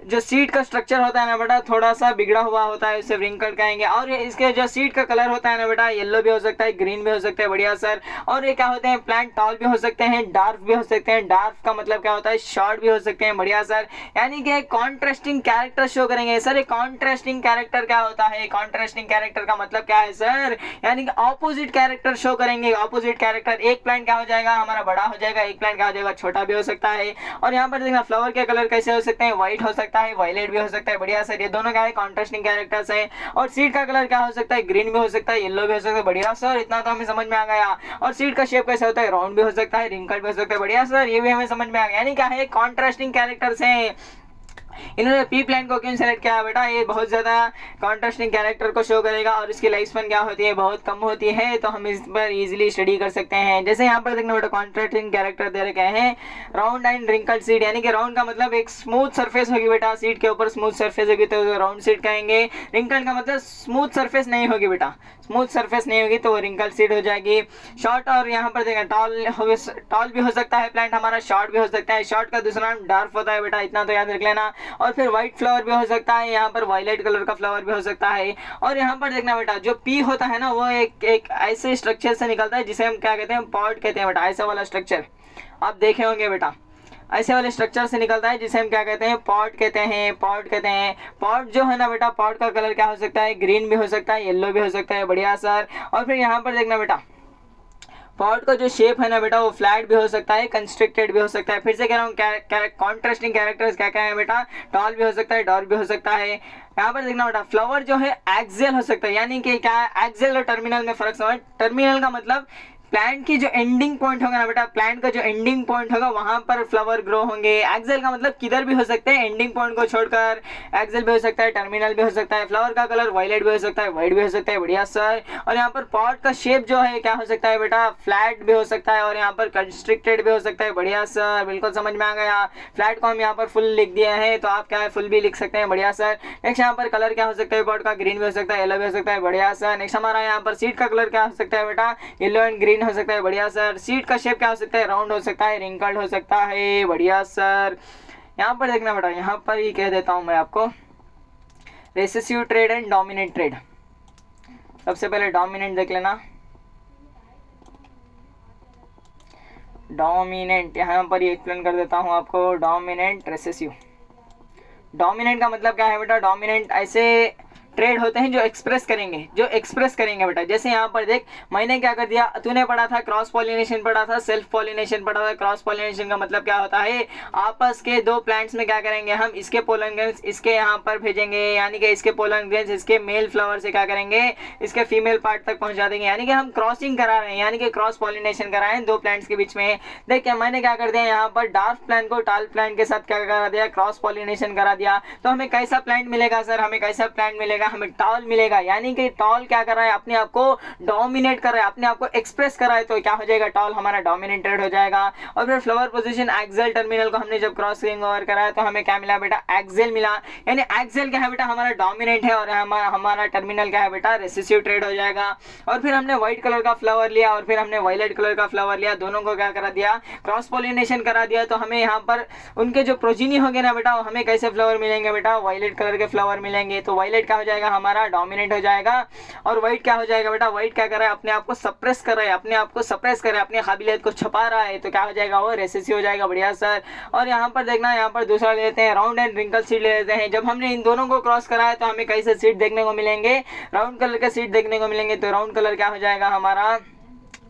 जो सीड का स्ट्रक्चर होता है ना बेटा, थोड़ा सा बिगड़ा हुआ होता है, उसे रिंकल कहेंगे। और इसके जो सीड का कलर होता है ना बेटा, येलो भी हो सकता है, ग्रीन भी हो सकता है। बढ़िया सर। और ये क्या होते हैं, प्लांट टॉल भी हो सकते हैं, डार्क भी हो सकते हैं। डार्क का मतलब क्या होता है, शॉर्ट भी हो सकते हैं। बढ़िया सर। यानी कि कॉन्ट्रास्टिंग कैरेक्टर शो करेंगे सर। एक कॉन्ट्रास्टिंग कैरेक्टर क्या होता है, कॉन्ट्रास्टिंग कैरेक्टर का मतलब क्या है सर, यानी कि ऑपोजिट कैरेक्टर शो करेंगे। ऑपोजिट कैरेक्टर, एक प्लांट क्या हो जाएगा हमारा, बड़ा हो जाएगा, एक प्लांट क्या हो जाएगा, छोटा भी हो सकता है। और यहाँ पर देखना फ्लावर के कलर कैसे हो सकते हैं, व्हाइट हो सकता है, वायलेट भी हो सकता है। बढ़िया सर। ये दोनों क्या है, कॉन्ट्रास्टिंग कैरेक्टर्स है। और सीड का कलर क्या हो सकता है, ग्रीन भी हो सकता है, येलो भी हो सकता है। बढ़िया सर, इतना तो हमें समझ में आ गया। और सीड का शेप कैसा होता है, राउंड भी हो सकता है, रिंकल भी हो सकता है। बढ़िया सर, ये भी हमें समझ में आ गया। यानी क्या है, कॉन्ट्रास्टिंग कैरेक्टर्स हैं। इन्होंने पी प्लांट को क्यों सेलेक्ट किया बेटा, ये बहुत ज्यादा कॉन्ट्रास्टिंग कैरेक्टर को शो करेगा और इसकी लाइफ स्पैन क्या होती है, बहुत कम होती है। तो हम इस पर इजीली स्टडी कर सकते हैं। जैसे यहाँ पर देखना बेटा, कॉन्ट्रास्टिंग कैरेक्टर दे रखे हैं राउंड एंड रिंकल सीड। यानी कि राउंड का मतलब एक स्मूथ सरफेस होगी बेटा, सीड के ऊपर स्मूथ सरफेस होगी तो राउंड सीड कहेंगे। रिंकल का मतलब स्मूथ सरफेस नहीं होगी बेटा, स्मूथ सरफेस नहीं होगी तो वो रिंकल सीड हो जाएगी। शॉर्ट, और यहाँ पर देखा टॉल भी हो सकता है प्लांट हमारा, शॉर्ट भी हो सकता है। शॉर्ट का दूसरा नाम डार्क होता है बेटा, इतना तो याद रख लेना। और फिर व्हाइट फ्लावर भी हो सकता है, यहाँ पर वायलेट कलर का फ्लावर भी हो सकता है। और यहाँ पर देखना बेटा, जो पी होता है ना, वो एक ऐसे स्ट्रक्चर से निकलता है जिसे हम क्या कहते हैं, पॉड कहते हैं बेटा। ऐसा वाला स्ट्रक्चर आप देखे होंगे बेटा, ऐसे वाले स्ट्रक्चर से निकलता है जिसे हम क्या कहते हैं, पॉड कहते हैं। पॉड कहते हैं। पॉड जो है ना बेटा, पॉड का कलर क्या हो सकता है, ग्रीन भी हो सकता है, येलो भी हो सकता है। बढ़िया सर। और फिर यहाँ पर देखना बेटा, पॉड का जो शेप है ना बेटा, वो फ्लैट भी हो सकता है, कंस्ट्रिक्टेड भी हो सकता है। फिर से कह रहा हूँ, कॉन्ट्रास्टिंग कैरेक्टर्स क्या क्या है बेटा, टॉल भी हो सकता है, डॉर्क भी हो सकता है। यहाँ पर देखना बेटा, फ्लावर जो है एक्सियल हो सकता है। यानी कि क्या है, एक्सियल और टर्मिनल में फर्क समझ। टर्मिनल का मतलब प्लांट की जो एंडिंग पॉइंट होगा ना बेटा, प्लांट का जो एंडिंग पॉइंट होगा वहां पर फ्लावर ग्रो होंगे। एक्सेल का मतलब किधर भी हो सकते हैं, एंडिंग पॉइंट को छोड़कर। एक्सेल भी हो सकता है, टर्मिनल भी हो सकता है। फ्लावर का कलर वायलेट भी हो सकता है, व्हाइट भी हो सकता है। बढ़िया सर। और यहाँ पर पॉट का शेप जो है क्या हो सकता है बेटा, फ्लैट भी हो सकता है और यहाँ पर कंस्ट्रिक्टेड भी हो सकता है। बढ़िया सर, बिल्कुल समझ में आ गया। फ्लैट को हम यहाँ पर फुल लिख दिया है, तो आप क्या है, फुल भी लिख सकते हैं। बढ़िया सर। नेक्स्ट यहाँ पर कलर क्या हो सकता है पॉट का, ग्रीन भी हो सकता है, येलो भी हो सकता है। बढ़िया सर। नेक्स्ट हमारा यहाँ पर सीड का कलर क्या हो सकता है बेटा, येलो एंड ग्रीन हो सकता है। बढ़िया सर। सीड का शेप क्या हो सकता है, राउंड हो सकता है, रिंकल्ड हो सकता है। बढ़िया सर। यहाँ पर देखना बेटा, यहाँ पर ही कह देता हूं मैं आपको, recessive trade and dominant trade. सबसे पहले डोमिनेंट देख लेना। डोमिनेंट यहाँ पर ही एक्सप्लेन कर देता हूं आपको, डोमिनेंट रेसेसिव। डोमिनेंट का मतलब क्या है बेटा, डोमिनेंट ऐसे ट्रेड होते हैं जो एक्सप्रेस करेंगे बेटा। जैसे यहाँ पर देख, मैंने क्या कर दिया, तूने पढ़ा था क्रॉस पॉलिनेशन, पढ़ा था सेल्फ पॉलिनेशन, पढ़ा था। क्रॉस पॉलिनेशन का मतलब क्या होता है, आपस के दो प्लांट्स में क्या करेंगे हम, इसके पोलन ग्रेन्स इसके यहाँ पर भेजेंगे, यानी कि इसके पोलन ग्रेन्स इसके मेल फ्लावर से क्या करेंगे, इसके फीमेल पार्ट तक पहुंचा देंगे। यानी कि हम क्रॉसिंग करा रहे हैं, यानी कि क्रॉस पॉलिनेशन करा रहे हैं दो प्लांट्स के बीच में। देखिए मैंने क्या कर दिया, यहाँ पर डार्क प्लांट को टाल प्लांट के साथ क्या करा दिया, क्रॉस पॉलिनेशन करा दिया। तो हमें कैसा प्लांट मिलेगा सर, हमें कैसा प्लांट मिलेगा, हमें टॉल मिलेगा। यानी कि टॉल क्या कर रहा है, अपने आप को डोमिनेट कर रहा है, अपने आप को एक्सप्रेस कर रहा है, तो क्या हो जाएगा, टॉल हमारा डोमिनेटेड हो जाएगा। और फिर फ्लावर पोजीशन एक्सेल टर्मिनल को हमने जब क्रॉसिंग ओवर कराया तो हमें क्या मिला बेटा, एक्सेल मिला। यानी एक्सेल क्या है बेटा, हमारा डोमिनेट है और हमारा टर्मिनल क्या है बेटा, रेसेसिव ट्रेड हो जाएगा। और फिर हमने व्हाइट कलर का फ्लावर लिया और फिर हमने वायलेट कलर का फ्लावर लिया, दोनों को क्या करा दिया, क्रॉस पॉलिनेशन करा दिया। तो हमें यहाँ पर उनके जो प्रोजीनी होंगे ना बेटा, हमें कैसे फ्लावर मिलेंगे बेटा, वायलेट कलर के फ्लावर मिलेंगे। तो वायलेट क्या हो जाएगा, हमारा डोमिनेट हो जाएगा। और व्हाइट क्या हो जाएगा बेटा, व्हाइट क्या कर रहा है, अपने आप को सप्रेस कर रहा है, अपने आप को सप्रेस कर रहा है, अपनी काबिलियत को छुपा रहा है, तो क्या हो जाएगा, वो रेसेसिव हो जाएगा। बढ़िया सर। और यहाँ पर देखना, यहाँ पर दूसरा लेते हैं, राउंड एंड रिंकल सीड ले लेते हैं। जब हमने इन दोनों को क्रॉस करा है तो हमें कैसे सीड देखने को मिलेंगे, राउंड कलर के सीड देखने को मिलेंगे। तो राउंड कलर क्या हो जाएगा हमारा,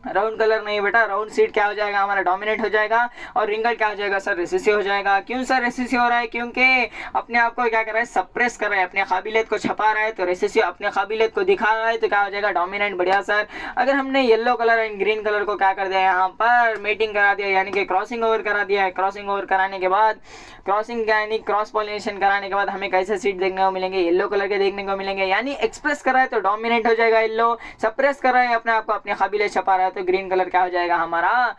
राउंड कलर नहीं बेटा, राउंड सीट क्या हो जाएगा हमारा डोमिनेंट हो जाएगा, और रिंगल क्या हो जाएगा सर रेसेसिव हो जाएगा। क्यों सर रेसेसिव हो रहा है? क्योंकि अपने आप को क्या कर रहा है, सप्रेस कर रहा है, अपने काबिलियत को छपा रहा है, तो रेसेसिव अपने काबिलियत को दिखा रहा है, तो क्या हो जाएगा डोमिनेंट। बढ़िया सर। अगर हमने yellow colour and green colour को क्या कर दिया यहाँ पर मेटिंग करा दिया, यानी कि क्रॉसिंग ओवर करा दिया है, क्रॉसिंग ओवर कराने के बाद क्रॉसिंग यानी क्रॉस पॉलिनेशन कराने के बाद हमें कैसे सीट देखने को मिलेंगे, येलो कलर के देखने को मिलेंगे, यानी एक्सप्रेस कर रहा है तो डोमिनेंट हो जाएगा येलो, सप्रेस कर रहा है अपने आप को, अपने काबिलियत छपा रहा है, तो ग्रीन कलर क्या हो जाएगा हमारा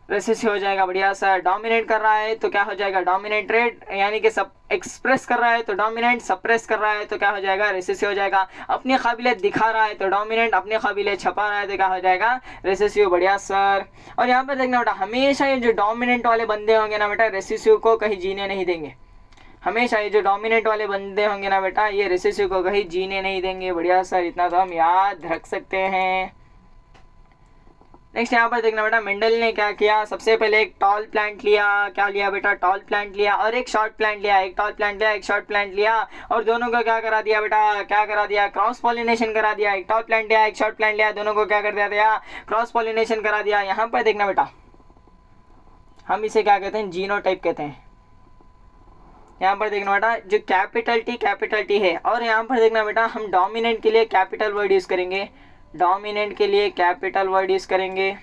रेसेसिव हो जाएगा। बढ़िया सर। डोमिनेट कर रहा है तो क्या हो जाएगा डोमिनेटेड, यानी कि सब एक्सप्रेस कर रहा है तो डोमिनेंट, सप्रेस कर रहा है तो क्या हो जाएगा रेसेसिव हो जाएगा। अपनी काबिलियत दिखा रहा है तो डोमिनेंट, अपनी काबिलियत छपा रहा है तो क्या हो जाएगा रेसेसिव। बढ़िया सर। और यहाँ पर देखना बेटा, हमेशा ये जो डोमिनेंट वाले बंदे होंगे ना बेटा, रेसेसिव को कहीं जीने नहीं देंगे। हमेशा ये जो डोमिनेंट वाले बंदे होंगे ना बेटा, ये रेसेसिव को कहीं जीने नहीं देंगे। बढ़िया सर, इतना तो हम याद रख सकते हैं। नेक्स्ट यहाँ पर देखना बेटा, मेंडल ने क्या किया, सबसे पहले एक टॉल प्लांट लिया, क्या लिया बेटा टॉल प्लांट लिया, और एक शॉर्ट प्लांट लिया, एक टॉल प्लांट लिया, एक शॉर्ट प्लांट लिया, और दोनों को क्या करा दिया बेटा, क्या करा दिया क्रॉस पॉलिनेशन करा दिया। एक टॉल प्लांट लिया, एक शॉर्ट प्लांट लिया, दोनों को क्या कर दिया क्रॉस पॉलिनेशन करा दिया। यहाँ पर देखना बेटा, हम इसे क्या कहते हैं जीनोटाइप कहते हैं। यहाँ पर देखना बेटा, जो कैपिटल टी है, और यहाँ पर देखना बेटा हम डोमिनेंट के लिए कैपिटल वर्ड यूज करेंगे, डोमिनेंट के लिए कैपिटल वर्ड यूज करेंगे,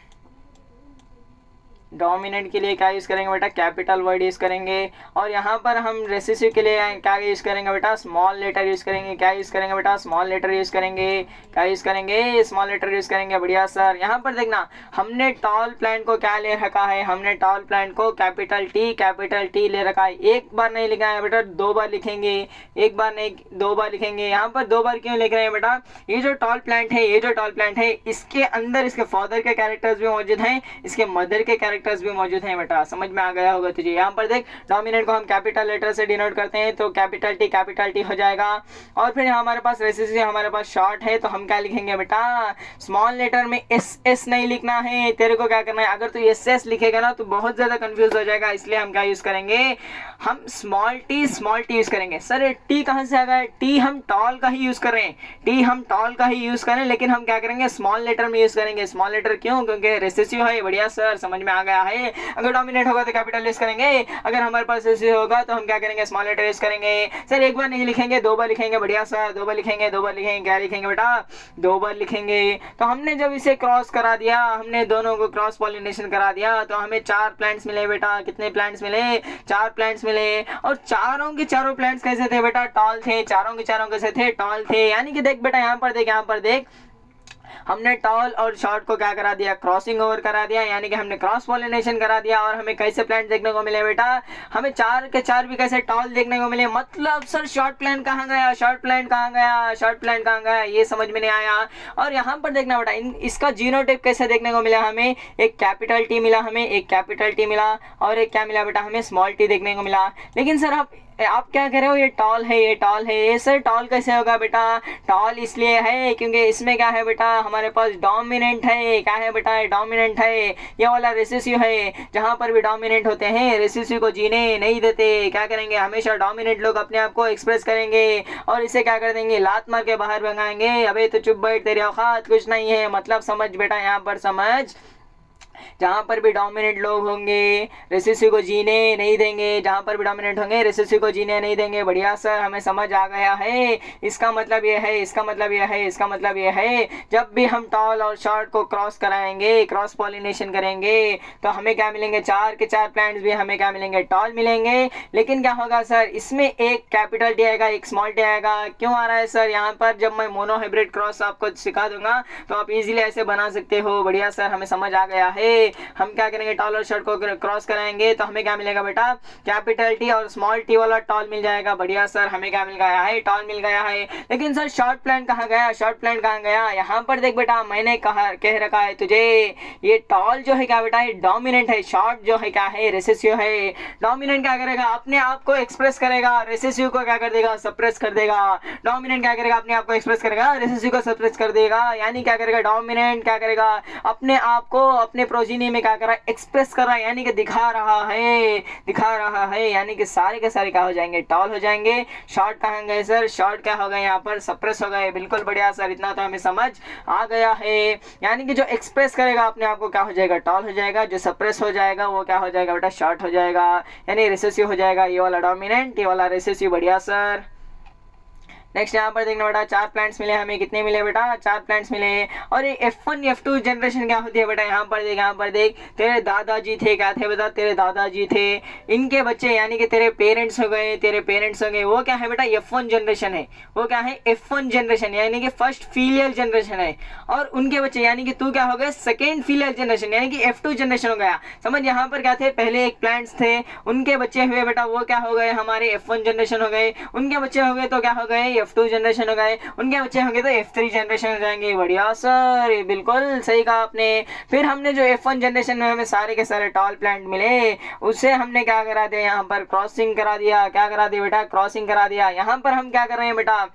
डोमिनेंट के लिए क्या यूज़ करेंगे बेटा कैपिटल वर्ड यूज़ करेंगे। और यहाँ पर हम रेसेसिव के लिए क्या यूज़ करेंगे बेटा स्मॉल लेटर यूज़ करेंगे। क्या यूज़ करेंगे बेटा स्मॉल लेटर यूज़ करेंगे। क्या यूज़ करेंगे स्मॉल लेटर यूज़ करेंगे। बढ़िया सर। यहाँ पर देखना हमने टॉल प्लांट को क्या ले रखा है, हमने टॉल प्लांट को कैपिटल टी ले रखा है। एक बार नहीं लिखा है बेटा, दो बार लिखेंगे, एक बार नहीं दो बार लिखेंगे। यहाँ पर दो बार क्यों लिख रहे हैं बेटा, ये जो टॉल प्लांट है, ये जो टॉल प्लांट है इसके अंदर इसके फादर के कैरेक्टर्स भी मौजूद हैं, इसके मदर के कैरेक्टर्स भी मौजूद हैं बेटा। समझ में आ गया होगा तुझे। यहाँ पर देख डोमिनेंट को हम कैपिटल लेटर से डिनोट करते हैं तो कैपिटल टी हो जाएगा। और फिर हमारे पास रेसेसिव हमारे पास शॉर्ट है तो हम क्या लिखेंगे बेटा स्मॉल लेटर में एस नहीं लिखना है। तेरे को क्या करना है, अगर तू एस लिखेगा ना तो बहुत ज्यादा कंफ्यूज हो जाएगा, इसलिए हम क्या यूज करेंगे, हम स्मॉल टी यूज करेंगे। सर टी कहां से आ गया, टी हम टॉल का ही यूज कर रहे हैं, टी हम टॉल का ही यूज करें, लेकिन हम क्या करेंगे स्मॉल लेटर में यूज करेंगे। स्मॉल लेटर क्यों, क्योंकि रेसेसिव है। बढ़िया सर, समझ में आ गया है। अगर डोमिनेट होगा तो कैपिटल यूज करेंगे, अगर हमारे पास रेसेसिव होगा तो हम क्या करेंगे स्मॉल लेटर यूज करेंगे। सर एक बार नहीं लिखेंगे, दो बार लिखेंगे। बढ़िया सर, दो बार लिखेंगे। क्या लिखेंगे बेटा, दो बार लिखेंगे। तो हमने जब इसे क्रॉस करा दिया, हमने दोनों को क्रॉस पॉलिनेशन करा दिया तो हमें 4 प्लांट्स मिले बेटा। कितने प्लांट्स मिले, 4 प्लांट्स मिले। और चारों के चारों प्लांट्स कैसे थे बेटा, टॉल थे। चारों के चारों कैसे थे, टॉल थे। यानी कि देख बेटा यहाँ पर देख हमने टॉल और शॉर्ट को क्या करा दिया, क्रॉसिंग ओवर करा दिया, यानी कि हमने क्रॉस पॉलिनेशन करा दिया। और हमें कैसे प्लांट देखने को मिले बेटा, हमें 4 के 4 भी कैसे टॉल देखने को मिले। मतलब सर शॉर्ट प्लांट कहाँ गया, शॉर्ट प्लांट कहाँ गया, ये समझ में नहीं आया। और यहाँ पर देखना बेटा इसका जीनोटाइप कैसे देखने को मिला, हमें एक कैपिटल टी मिला, और एक क्या मिला बेटा, हमें स्मॉल टी देखने को मिला। लेकिन सर आप क्या कह रहे हो, ये टॉल है, ये सर टॉल कैसे होगा बेटा, टॉल इसलिए है क्योंकि इसमें क्या है बेटा, हमारे पास डोमिनेंट है। क्या है बेटा, डोमिनेंट है। ये वाला रेसेसिव है, जहां पर भी डोमिनेंट होते हैं रेसेसिव को जीने नहीं देते। क्या करेंगे, हमेशा डोमिनेंट लोग अपने आप को एक्सप्रेस करेंगे और इसे क्या कर देंगे, लात मार के बाहर भगाएंगे। अबे तो चुप बैठ, तेरी औकात कुछ नहीं है। मतलब समझ बेटा, यहाँ पर समझ, जहां पर भी डोमिनेंट लोग होंगे रेसेसिव को जीने नहीं देंगे, जहां पर भी डोमिनेंट होंगे रेसेसिव को जीने नहीं देंगे। बढ़िया सर, हमें समझ आ गया है। इसका मतलब ये है, जब भी हम टॉल और शॉर्ट को क्रॉस कराएंगे, क्रॉस पॉलिनेशन करेंगे तो हमें क्या मिलेंगे, 4 के 4 प्लांट्स भी हमें क्या मिलेंगे, टॉल मिलेंगे। लेकिन क्या होगा सर, इसमें एक कैपिटल टी आएगा, एक स्मॉल टी आएगा। क्यों आ रहा है सर, यहाँ पर जब मैं मोनोहाइब्रिड क्रॉस आपको सिखा दूंगा तो आप इजीली ऐसे बना सकते हो। बढ़िया सर, हमें समझ आ गया है। हम क्या करेंगे, टॉल और शॉर्ट को क्रॉस कराएंगे तो हमें क्या मिलेगा बेटा, कैपिटल टी और स्मॉल टी वाला टॉल मिल जाएगा। बढ़िया सर, हमें क्या मिल गया है, टॉल मिल गया है। लेकिन सर शॉर्ट प्लांट कहाँ गया, यहाँ पर देख बेटा, मैंने कह रखा है तुझे, ये टॉल जो है क्या बेटा, ये डोमिनेंट है। शॉर्ट जो है क्या है, रेसेसिव है। डोमिनेंट क्या करेगा, अपने आप को एक्सप्रेस करेगा, रेसेसिव को क्या कर देगा, सप्रेस कर देगा। डोमिनेंट क्या करेगा, अपने आप को एक्सप्रेस करेगा, रेसेसिव को सप्रेस कर देगा। यानी क्या करेगा, डोमिनेंट क्या करेगा, अपने आप को, अपने प्रोजीनी में क्या कर रहा है, एक्सप्रेस कर रहा है, यानी कि दिखा रहा है, यानी कि सारे के सारे क्या हो जाएंगे, टॉल हो जाएंगे। शॉर्ट कहाँ गए सर, शॉर्ट क्या हो गए यहाँ पर, सप्रेस हो गए। बिल्कुल बढ़िया सर, इतना तो हमें समझ आ गया है। यानी कि जो एक्सप्रेस करेगा अपने आप को क्या हो जाएगा, टॉल हो जाएगा, जो सप्रेस हो जाएगा वो क्या हो जाएगा बेटा, शॉर्ट हो जाएगा, यानी रिसेसिव हो जाएगा। ये वाला डोमिनेंट, ये वाला रिसेसिव। बढ़िया सर। नेक्स्ट यहाँ पर देखना बेटा, 4 प्लांट्स मिले हमें, कितने मिले बेटा, 4 प्लांट्स मिले। और ये F1 F2 जनरेशन क्या होती है बेटा, यहाँ पर देख तेरे दादाजी थे, क्या थे बता, तेरे दादाजी थे, इनके बच्चे यानी कि तेरे पेरेंट्स हो गए, वो क्या है बेटा, F1 जनरेशन है, वो क्या है, F1 जनरेशन, यानी कि फर्स्ट फीलियल जनरेशन है। और उनके बच्चे यानी कि तू क्या हो गया, सेकेंड फीलियल जनरेशन, यानी कि F2 जनरेशन हो गया। समझ, यहाँ पर क्या थे, पहले एक प्लांट्स थे, उनके बच्चे हुए बेटा, वो क्या हो गए, हमारे F1 जनरेशन हो गए, उनके बच्चे हो गए तो क्या हो गए, F2 जनरेशन हो गए, उनके बच्चे होंगे तो F3 जनरेशन हो जाएंगे। बढ़िया सर, ये बिल्कुल सही कहा आपने। फिर हमने जो F1 जनरेशन में हमें सारे के सारे टॉल प्लांट मिले, उससे हमने क्या करा दिया, यहाँ पर क्रॉसिंग करा दिया। क्या करा दिया बेटा, क्रॉसिंग करा दिया। यहाँ पर हम क्या कर रहे हैं बेटा,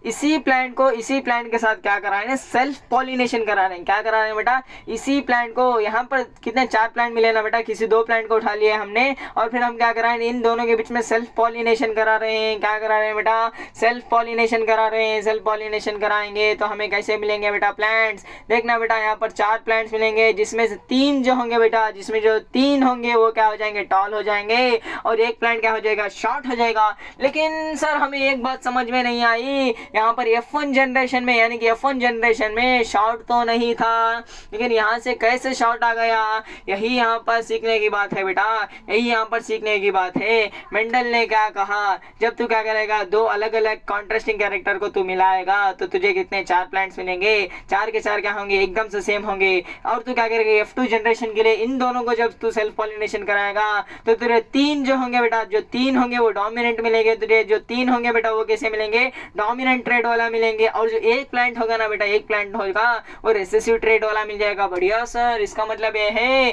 इसी प्लांट के साथ क्या करा रहे हैं, सेल्फ पॉलिनेशन करा रहे हैं। क्या करा रहे हैं बेटा, इसी प्लांट को, यहाँ पर कितने 4 प्लांट मिले ना बेटा, किसी 2 प्लांट को उठा लिया हमने, और फिर हम क्या करा रहे हैं, इन दोनों के बीच में सेल्फ पॉलिनेशन करा रहे हैं। क्या करा रहे हैं बेटा, सेल्फ पॉलिनेशन करा रहे हैं। सेल्फ पॉलिनेशन कराएंगे तो हमें कैसे मिलेंगे बेटा प्लांट्स, देखना बेटा, यहाँ पर 4 प्लांट्स मिलेंगे, जिसमें से 3 जो होंगे बेटा, जिसमें जो 3 होंगे वो क्या हो जाएंगे, टॉल हो जाएंगे, और एक प्लांट क्या हो जाएगा, शॉर्ट हो जाएगा। लेकिन सर हमें एक बात समझ में नहीं आई, यहाँ पर F1 जनरेशन में, यानी कि F1 जनरेशन में शॉर्ट तो नहीं था, लेकिन यहाँ से कैसे शॉर्ट आ गया, यही यहाँ पर सीखने की बात है बेटा, यही यहाँ पर सीखने की बात है। मेंडल ने क्या कहा, जब तू क्या करेगा, 2 अलग अलग कॉन्ट्रास्टिंग कैरेक्टर को तू मिलाएगा तो तुझे कितने 4 प्लांट्स मिलेंगे, 4 के 4 क्या होंगे, एकदम से सेम होंगे। और तू क्या करेगा, F2 जनरेशन के लिए इन दोनों को जब तू सेल्फ पॉलिनेशन कराएगा तो तुझे 3 जो होंगे बेटा, जो 3 होंगे वो डोमिनेंट मिलेंगे तुझे, जो 3 होंगे बेटा वो कैसे मिलेंगे, डोमिनेंट ट्रेड वाला मिलेंगे। और जो एक प्लांट होगा ना बेटा, एक प्लांट होगा वो रिसेसिव ट्रेड वाला मिल जाएगा। बढ़िया सर, इसका मतलब ये है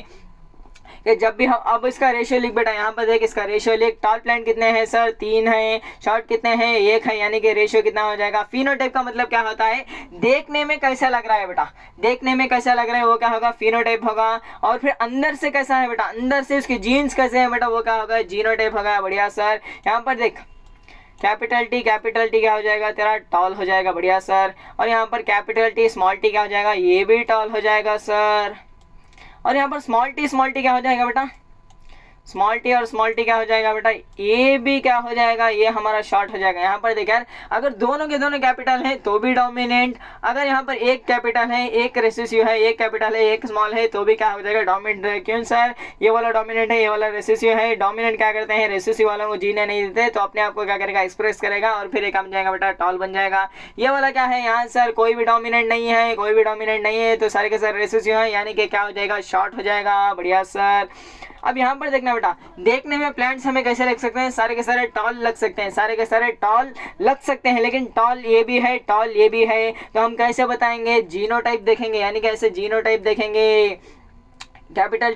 कि जब भी हम, अब इसका रेशियो लिख बेटा, यहाँ पर देख इसका रेशियो लिख। टॉल प्लांट कितने हैं सर, 3 हैं, शॉर्ट कितने हैं, 1 है, यानी कि रेशियो कितना हो जाएगा। फिनोटाइप का मतलब क्या होता है, देखने में कैसा लग रहा है बेटा, देखने में कैसा लग रहा है वो क्या होगा, फिनोटाइप होगा। और फिर अंदर से कैसा है बेटा, अंदर से उसके जीन्स कैसे हैं बेटा, वो क्या होगा, जीनोटाइप होगा। बढ़िया सर, यहाँ पर देख कैपिटल टी क्या हो जाएगा तेरा, टॉल हो जाएगा। बढ़िया सर। और यहाँ पर कैपिटल टी स्मॉल टी क्या हो जाएगा, ये भी टॉल हो जाएगा सर। और यहाँ पर स्मॉल टी क्या हो जाएगा बेटा, स्मॉल टी और स्मॉल टी क्या हो जाएगा बेटा, ये भी क्या हो जाएगा, ये हमारा शॉर्ट हो जाएगा। यहाँ पर देखिए यार, अगर दोनों के दोनों कैपिटल हैं तो भी डोमिनेंट, अगर यहाँ पर एक कैपिटल है, एक रेसेसिव है, एक कैपिटल है, एक स्मॉल है, तो भी क्या हो जाएगा, डोमिनेंट। क्यों सर, ये वाला डोमिनेंट है, ये वाला रेसेसिव है। डोमिनेंट क्या करते हैं, रेसेसिव वालों को जीने नहीं देते, तो अपने आप को क्या करेगा, एक्सप्रेस करेगा, और फिर एक बन जाएगा बेटा, टॉल बन जाएगा। ये वाला क्या है, यहाँ सर कोई भी डोमिनेंट नहीं है, कोई भी डोमिनेंट नहीं है, तो सारे के सारे रेसेसिव है, यानी कि क्या हो जाएगा, शॉर्ट हो जाएगा। बढ़िया सर। अब यहाँ पर देखना बेटा, देखने में प्लांट्स हमें कैसे लग सकते हैं, सारे के सारे टॉल लग सकते हैं, सारे के सारे टॉल लग सकते हैं, लेकिन टॉल ये भी है, टॉल ये भी है, तो हम कैसे बताएंगे, जीनोटाइप देखेंगे, यानी कि ऐसे जीनोटाइप देखेंगे। कैपिटल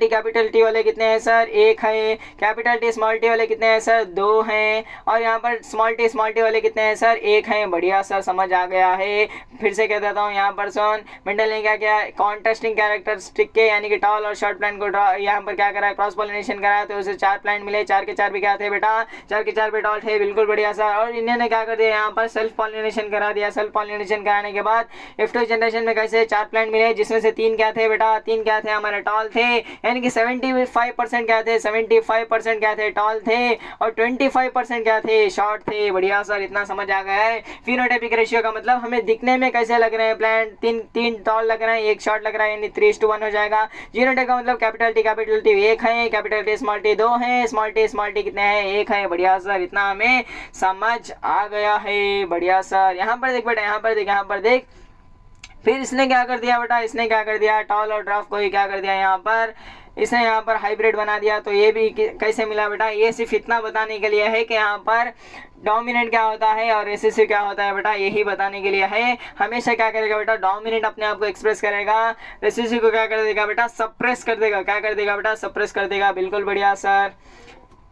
टी वाले कितने हैं सर, 1 है। कैपिटल टी स्मॉल टी वाले कितने हैं सर, 2 हैं। और यहाँ पर स्मॉल टी वाले कितने हैं सर, 1 हैं। बढ़िया सर, समझ आ गया है। फिर से कह देता हूँ, यहाँ पर सुन, मेंडल ने क्या किया, कॉन्ट्रास्टिंग कैरेक्टरिस्टिक के यानी कि टॉल और शॉर्ट प्लांट को यहाँ पर क्या करा, क्रॉस पॉलिनेशन करा, तो उसे 4 प्लांट मिले, 4 के 4 भी क्या थे बेटा, 4 के 4 भी टॉल थे। बिल्कुल बढ़िया सर। और इन्होंने क्या कर दिया, यहाँ पर सेल्फ पॉलिनेशन करा दिया। सेल्फ पॉलिनेशन कराने के बाद F2 जनरेशन में कैसे 4 प्लांट मिले, जिसमें से 3 क्या थे बेटा, 3 क्या थे, हमारे टॉल थे, यानी कि 75% क्या थे, 75% क्या थे, टॉल थे, और 25% क्या थे, शॉर्ट थे। बढ़िया सर, इतना समझ आ गया है। फिनोटाइपिक रेशियो का मतलब हमें दिखने में कैसे लग रहे हैं प्लांट, 3 टॉल लग रहे हैं, 1 शॉर्ट लग रहा है, यानी 3:1 हो जाएगा। जीनोटाइप का मतलब कैपिटल टी 1 है, कैपिटल टी स्मॉल टी 2 है, स्मॉल टी कितने हैं, 1 है। बढ़िया सर, इतना हमें समझ आ गया है। बढ़िया सर। यहाँ पर देख बेटा, यहाँ पर देख, फिर इसने क्या कर दिया बेटा, इसने क्या कर दिया, टॉल और ड्राफ्ट को ही क्या कर दिया, यहाँ पर इसने यहाँ पर हाइब्रिड बना दिया। तो ये भी कैसे मिला बेटा, ये सिर्फ इतना बताने के लिए है कि यहाँ पर डोमिनेंट क्या होता है और रेसेसिव क्या होता है बेटा, यही बताने के लिए है। हमेशा क्या करेगा बेटा, डोमिनेंट अपने आप को एक्सप्रेस करेगा, रेसेसिव को क्या कर देगा बेटा, सप्रेस कर देगा। क्या कर देगा बेटा, सप्रेस कर देगा। बिल्कुल बढ़िया सर।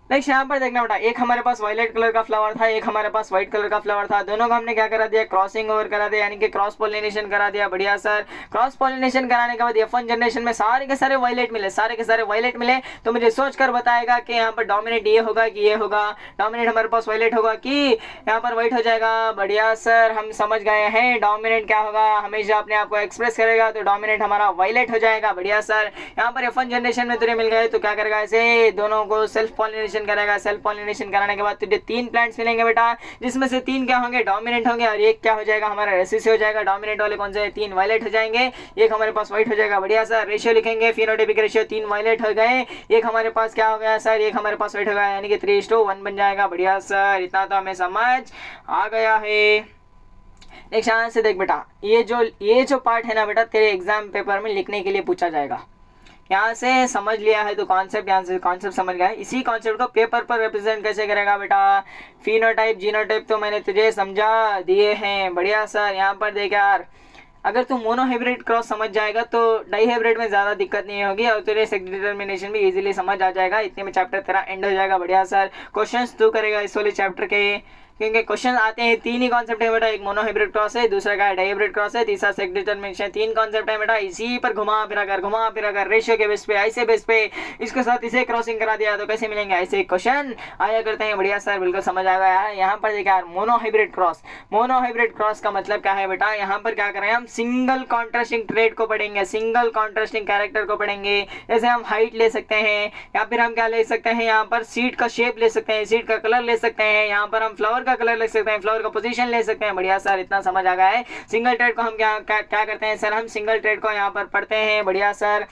नेक्स्ट यहाँ पर देखना बेटा, एक हमारे पास वायलेट कलर का फ्लावर था, एक हमारे पास व्हाइट कलर का फ्लावर था, दोनों को हमने क्या करा दिया, क्रॉसिंग ओवर करा दिया, यानी कि क्रॉस पॉलिनेशन करा दिया। बढ़िया सर, क्रॉस पॉलिनेशन कराने के बाद F1 जनरेशन में सारे के सारे वायलेट मिले, सारे के सारे वायलेट मिले, तो मुझे सोच कर बताएगा कि यहाँ पर डोमिनेट ये होगा कि ये होगा। डोमिनेट हमारे पास वायलेट होगा कि यहाँ पर व्हाइट हो जाएगा। बढ़िया सर, हम समझ गए हैं डोमिनेट क्या होगा, हमेशा अपने आप को एक्सप्रेस करेगा, तो डोमिनेट हमारा वायलेट हो जाएगा। बढ़िया सर, यहाँ पर F1 जनरेशन में तुझे मिल गए तो क्या करेगा, ऐसे दोनों को सेल्फ पॉलिनेशन करेगा। सेल्फ पॉलिनेशन कराने के बाद तुझे 3 प्लांट्स मिलेंगे बेटा, जिसमें से 3 क्या होंगे, डोमिनेंट होंगे, और एक क्या हो जाएगा, हमारा रेसिस हो जाएगा। डोमिनेंट वाले कौन से, 3 वायलेट हो जाएंगे, एक हमारे पास व्हाइट हो जाएगा। बढ़िया सर, रेशियो लिखेंगे, फिनोटाइपिक रेशियो 3 वायलेट हो गए, एक हमारे पास क्या हो गया सर, एक हमारे पास व्हाइट हो गया, यानी कि 3:1 बन जाएगा। बढ़िया सर, इतना तो हमें समझ आ गया है। नेक्स्ट यहाँ से देख बेटा, ये जो पार्ट है ना बेटा, तेरे एग्जाम पेपर में लिखने के लिए पूछा जाएगा। यहाँ से समझ लिया है तो कॉन्सेप्ट, यहाँ से कॉन्सेप्ट समझ गया है, इसी कॉन्सेप्ट को पेपर पर रिप्रेजेंट कैसे करेगा बेटा, फिनोटाइप जीनोटाइप तो मैंने तुझे समझा दिए हैं। बढ़िया सर, यहाँ पर देख यार, अगर तू मोनोहाइब्रिड क्रॉस समझ जाएगा तो डाईहाइब्रिड में ज़्यादा दिक्कत नहीं होगी, और तेरे सेक्स डिटर्मिनेशन भी इजीली समझ आ जाएगा। इतने में चैप्टर तेरा एंड हो जाएगा। बढ़िया सर, क्वेश्चंस तू करेगा इस वाले चैप्टर के, क्योंकि क्वेश्चन आते हैं 3 ही कॉन्सेप्ट है बेटा, एक मोनोहाइब्रिड क्रॉस है, दूसरा का डाईहाइब्रिड क्रॉस है, तीसरा सेक्स डिटर्मिनेशन। 3 कॉन्सेप्ट है बेटा, इसी पर घुमा फिरा कर रेशियो के बेस पे, ऐसे बेस पे इसके साथ इसे क्रॉसिंग करा दिया तो कैसे मिलेंगे, ऐसे क्वेश्चन आया करते हैं। बढ़िया सर, बिल्कुल समझ आ गया है। यहाँ पर देखिए यार, मोनोहाइब्रिड क्रॉस का मतलब क्या है बेटा, यहाँ पर क्या करें हम, सिंगल कॉन्ट्रास्टिंग ट्रेड को पढ़ेंगे, सिंगल कॉन्ट्रास्टिंग कैरेक्टर को पढ़ेंगे। जैसे हम हाइट ले सकते हैं, या फिर हम क्या ले सकते हैं, यहाँ पर सीड का शेप ले सकते हैं, सीड का कलर ले सकते हैं, यहाँ पर हम फ्लावर का कलर ले सकते हैं, फ्लावर का पोजीशन ले सकते हैं। बढ़िया सर, इतना समझ आ गया है। सिंगल ट्रेड को हम क्या करते हैं सर, हम सिंगल ट्रेड को यहाँ पर पढ़ते हैं। बढ़िया सर,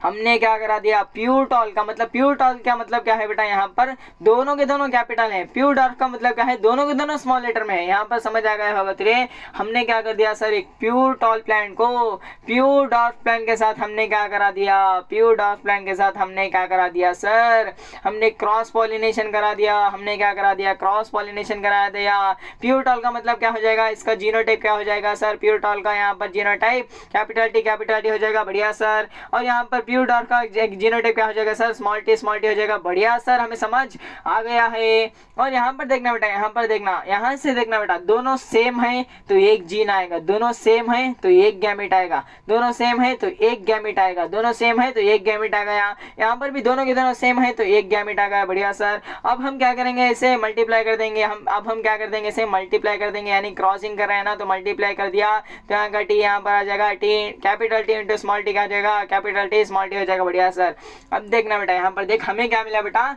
हमने क्या करा दिया, प्योर टॉल का मतलब, प्योर टॉल का मतलब क्या है बेटा, यहाँ पर दोनों के दोनों कैपिटल हैं। प्योर डार्क का मतलब क्या है, दोनों के दोनों स्मॉल लेटर में है। यहाँ पर समझ आ गया होगा तेरे, हमने क्या कर दिया सर, एक प्योर टॉल प्लांट को प्योर डार्क प्लांट के साथ हमने क्या करा दिया, प्योर डार्क प्लांट के साथ हमने क्या करा दिया सर, हमने क्रॉस पॉलिनेशन करा दिया। हमने क्या करा दिया, क्रॉस पॉलिनेशन करा दिया। प्योर टॉल का मतलब क्या हो जाएगा, इसका जीनोटाइप क्या हो जाएगा सर, प्योर टॉल का यहाँ पर जीनोटाइप कैपिटल टी हो जाएगा। बढ़िया सर, और यहाँ पर प्योर डार्क का जीनोटाइप क्या हो जाएगा सर, स्मॉल टी हो जाएगा। बढ़िया सर, हमें समझ आ गया है। और यहाँ पर देखना बेटा, यहाँ पर देखना, यहाँ से देखना बेटा, दोनों सेम है तो एक जीन आएगा, दोनों सेम है तो एक गैमेट आएगा, दोनों सेम है तो एक गैमेट आएगा, दोनों सेम है तो एक गैमेट आ गया। यहाँ पर भी दोनों के दोनों सेम है तो एक गैमेट आ गया। बढ़िया सर, अब हम क्या करेंगे, इसे मल्टीप्लाई कर देंगे। हम क्या कर देंगे, इसे मल्टीप्लाई कर देंगे, यानी क्रॉसिंग कर रहे हैं ना, तो मल्टीप्लाई कर दिया तो यहाँ का टी यहाँ पर आ जाएगा, T capital T into small T आ जाएगा, कैपिटल टी स्मॉल टी हो जाएगा। बढ़िया सर, अब देखना बेटा, यहाँ पर देख हमें क्या मिला बेटा,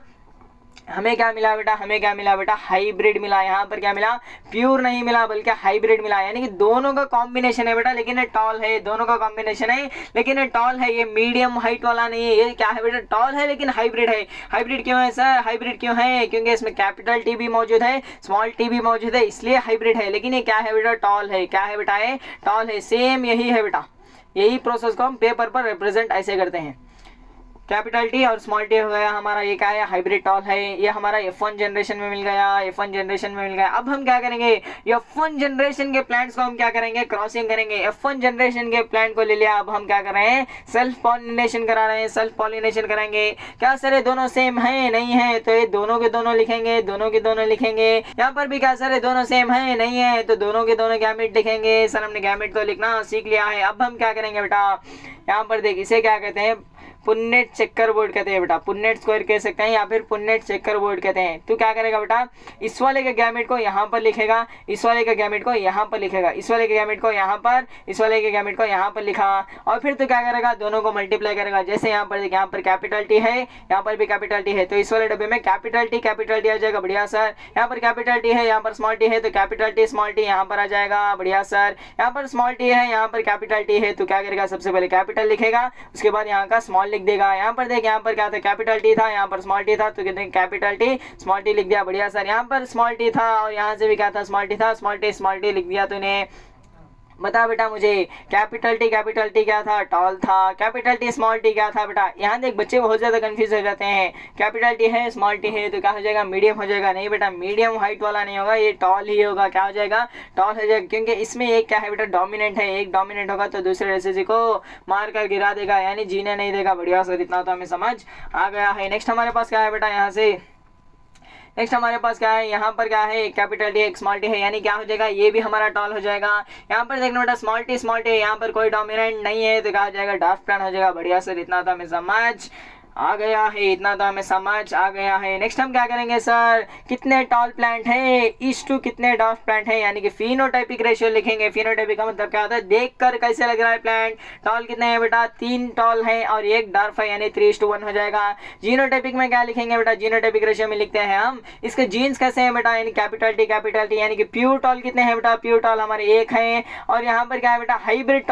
हमें क्या मिला बेटा, हमें क्या मिला बेटा, हाइब्रिड मिला। यहाँ पर क्या मिला, प्योर नहीं मिला बल्कि हाइब्रिड मिला, यानी कि दोनों का कॉम्बिनेशन है बेटा, लेकिन ये टॉल है, दोनों का कॉम्बिनेशन है लेकिन ये टॉल है, ये मीडियम हाइट वाला नहीं है। ये क्या है बेटा, टॉल है लेकिन हाइब्रिड है। हाइब्रिड क्यों है सर, हाइब्रिड क्यों है, क्योंकि इसमें कैपिटल टी भी मौजूद है, स्मॉल टी भी मौजूद है, इसलिए हाइब्रिड है। लेकिन ये क्या है बेटा, टॉल है। क्या है बेटा, ये टॉल है। सेम यही है बेटा, यही प्रोसेस को हम पेपर पर रिप्रेजेंट ऐसे करते हैं। कैपिटल टी और स्मॉल टी हो गया हमारा, ये क्या है, हाइब्रिड टॉल है। ये हमारा F1 जनरेशन में मिल गया, F1 जनरेशन में मिल गया। अब हम क्या करेंगे, F1 जनरेशन के प्लांट्स को हम क्या करेंगे, क्रॉसिंग करेंगे। F1 जनरेशन के प्लांट को ले लिया, अब हम क्या कर रहे हैं, सेल्फ पॉलिनेशन करा रहे हैं, सेल्फ पॉलिनेशन करेंगे। क्या सर ये दोनों सेम है, नहीं है, तो ये दोनों के दोनों लिखेंगे, दोनों के दोनों लिखेंगे। यहाँ पर भी क्या सर ये दोनों सेम है, नहीं है, तो दोनों के दोनों गैमेट लिखेंगे। सर हमने गैमेट तो लिखना सीख लिया है। अब हम क्या करेंगे बेटा, यहाँ पर देख, इसे क्या कहते हैं, पुन्नेट चेकर बोर्ड कहते हैं बेटा, पुन्नेट स्क्वायर कह सकते हैं या फिर पुन्नेट चेकर बोर्ड कहते हैं। तो क्या करेगा बेटा, इस वाले के गैमेट को यहाँ पर लिखेगा, इस वाले के गैमेट को यहाँ पर लिखेगा, इस वाले के गैमेट को यहाँ पर, इस वाले के गैमेट को यहाँ पर लिखा, और फिर तो क्या करेगा, दोनों को मल्टीप्लाई करेगा। जैसे यहाँ पर यहाँ पर कैपिटल टी है, यहाँ पर भी कैपिटल टी है, तो इस वाले डब्बे में कैपिटल टी आ जाएगा। बढ़िया सर, यहाँ पर कैपिटल टी है, यहाँ पर स्मॉल टी है, तो कैपिटल टी स्मॉल टी यहाँ पर आ जाएगा। बढ़िया सर, यहाँ पर स्मॉल टी है, यहाँ पर कैपिटल टी है, तो क्या करेगा, सबसे पहले कैपिटल लिखेगा, उसके बाद यहाँ का स्मॉल लिख देगा। यहाँ पर यहाँ पर क्या था, कैपिटल टी था, यहाँ पर स्मॉल टी था, तो कहते हैं कैपिटल टी स्मॉल टी लिख दिया। बढ़िया सर, यहाँ पर स्मॉल टी था और यहाँ से भी क्या था, स्मॉल टी था, स्मॉल टी लिख दिया तूने। बता बेटा मुझे, कैपिटल टी क्या था, टॉल था, कैपिटल टी स्मॉल टी क्या था बेटा। यहाँ देख बच्चे बहुत ज़्यादा कंफ्यूज हो जाते हैं, कैपिटल टी है स्मॉल टी है तो क्या हो जाएगा, मीडियम हो जाएगा। नहीं बेटा, मीडियम हाइट वाला नहीं होगा, ये टॉल ही होगा। क्या हो जाएगा, टॉल हो जाएगा, क्योंकि इसमें एक क्या है बेटा, डोमिनेंट है। एक डोमिनेंट होगा तो दूसरे रेसिसी को मार कर गिरा देगा, यानी जीने नहीं देगा। बढ़िया सर, इतना तो हमें समझ आ गया है। नेक्स्ट हमारे पास क्या है बेटा, यहाँ से नेक्स्ट हमारे पास क्या है, यहाँ पर क्या है, कैपिटल टी एक स्मॉल टी है, यानी क्या हो जाएगा, ये भी हमारा टॉल हो जाएगा। यहाँ पर देखना बेटा, स्मॉल टी है, यहाँ पर कोई डोमिनेंट नहीं है तो क्या हो जाएगा, डार्क प्लान हो जाएगा। बढ़िया सर, इतना तो हमें समझ आ गया है, इतना तो हमें समझ आ गया है। नेक्स्ट हम क्या करेंगे सर, कितने टॉल प्लांट है इस टू कितने डॉफ प्लांट है, यानी कि फिनोटाइपिक रेशियो लिखेंगे। फिनोटाइपिक का मतलब क्या होता है, देखकर कैसे लग रहा है प्लांट। टॉल कितने हैं बेटा, 3 टॉल है और 1 डॉर्फ है, यानी 3:1 हो जाएगा। जीनोटाइपिक में क्या लिखेंगे बेटा, जीनोटाइपिक रेशियो में लिखते हैं हम इसके जीन्स कैसे हैं बेटा, यानी कैपिटल टी, यानी कि प्योर टॉल कितने हैं बेटा, प्योर टॉल हमारे 1 है। और यहाँ पर क्या है बेटा, हाइब्रिड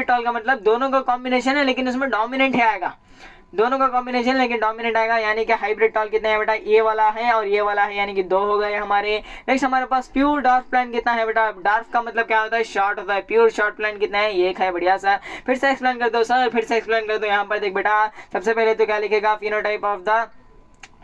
टॉल का मतलब दोनों का कॉम्बिनेशन है लेकिन उसमें डोमिनेंट है आएगा, दोनों का कॉम्बिनेशन लेकिन डोमिनेंट आएगा, यानी कि हाइब्रिड टॉल कितने हैं बेटा, ये वाला है और ये वाला है, यानी कि 2 हो गए हमारे। नेक्स्ट हमारे पास प्योर डार्क प्लांट कितना है बेटा, डार्क का मतलब क्या होता है, शॉर्ट होता है। प्योर शॉर्ट प्लांट कितना है, 1 है। बढ़िया सर, फिर से एक्सप्लेन कर दो सर, फिर से एक्सप्लेन कर दो। यहाँ पर देख बेटा, सबसे पहले तो क्या लिखेगा, फिनोटाइप ऑफ द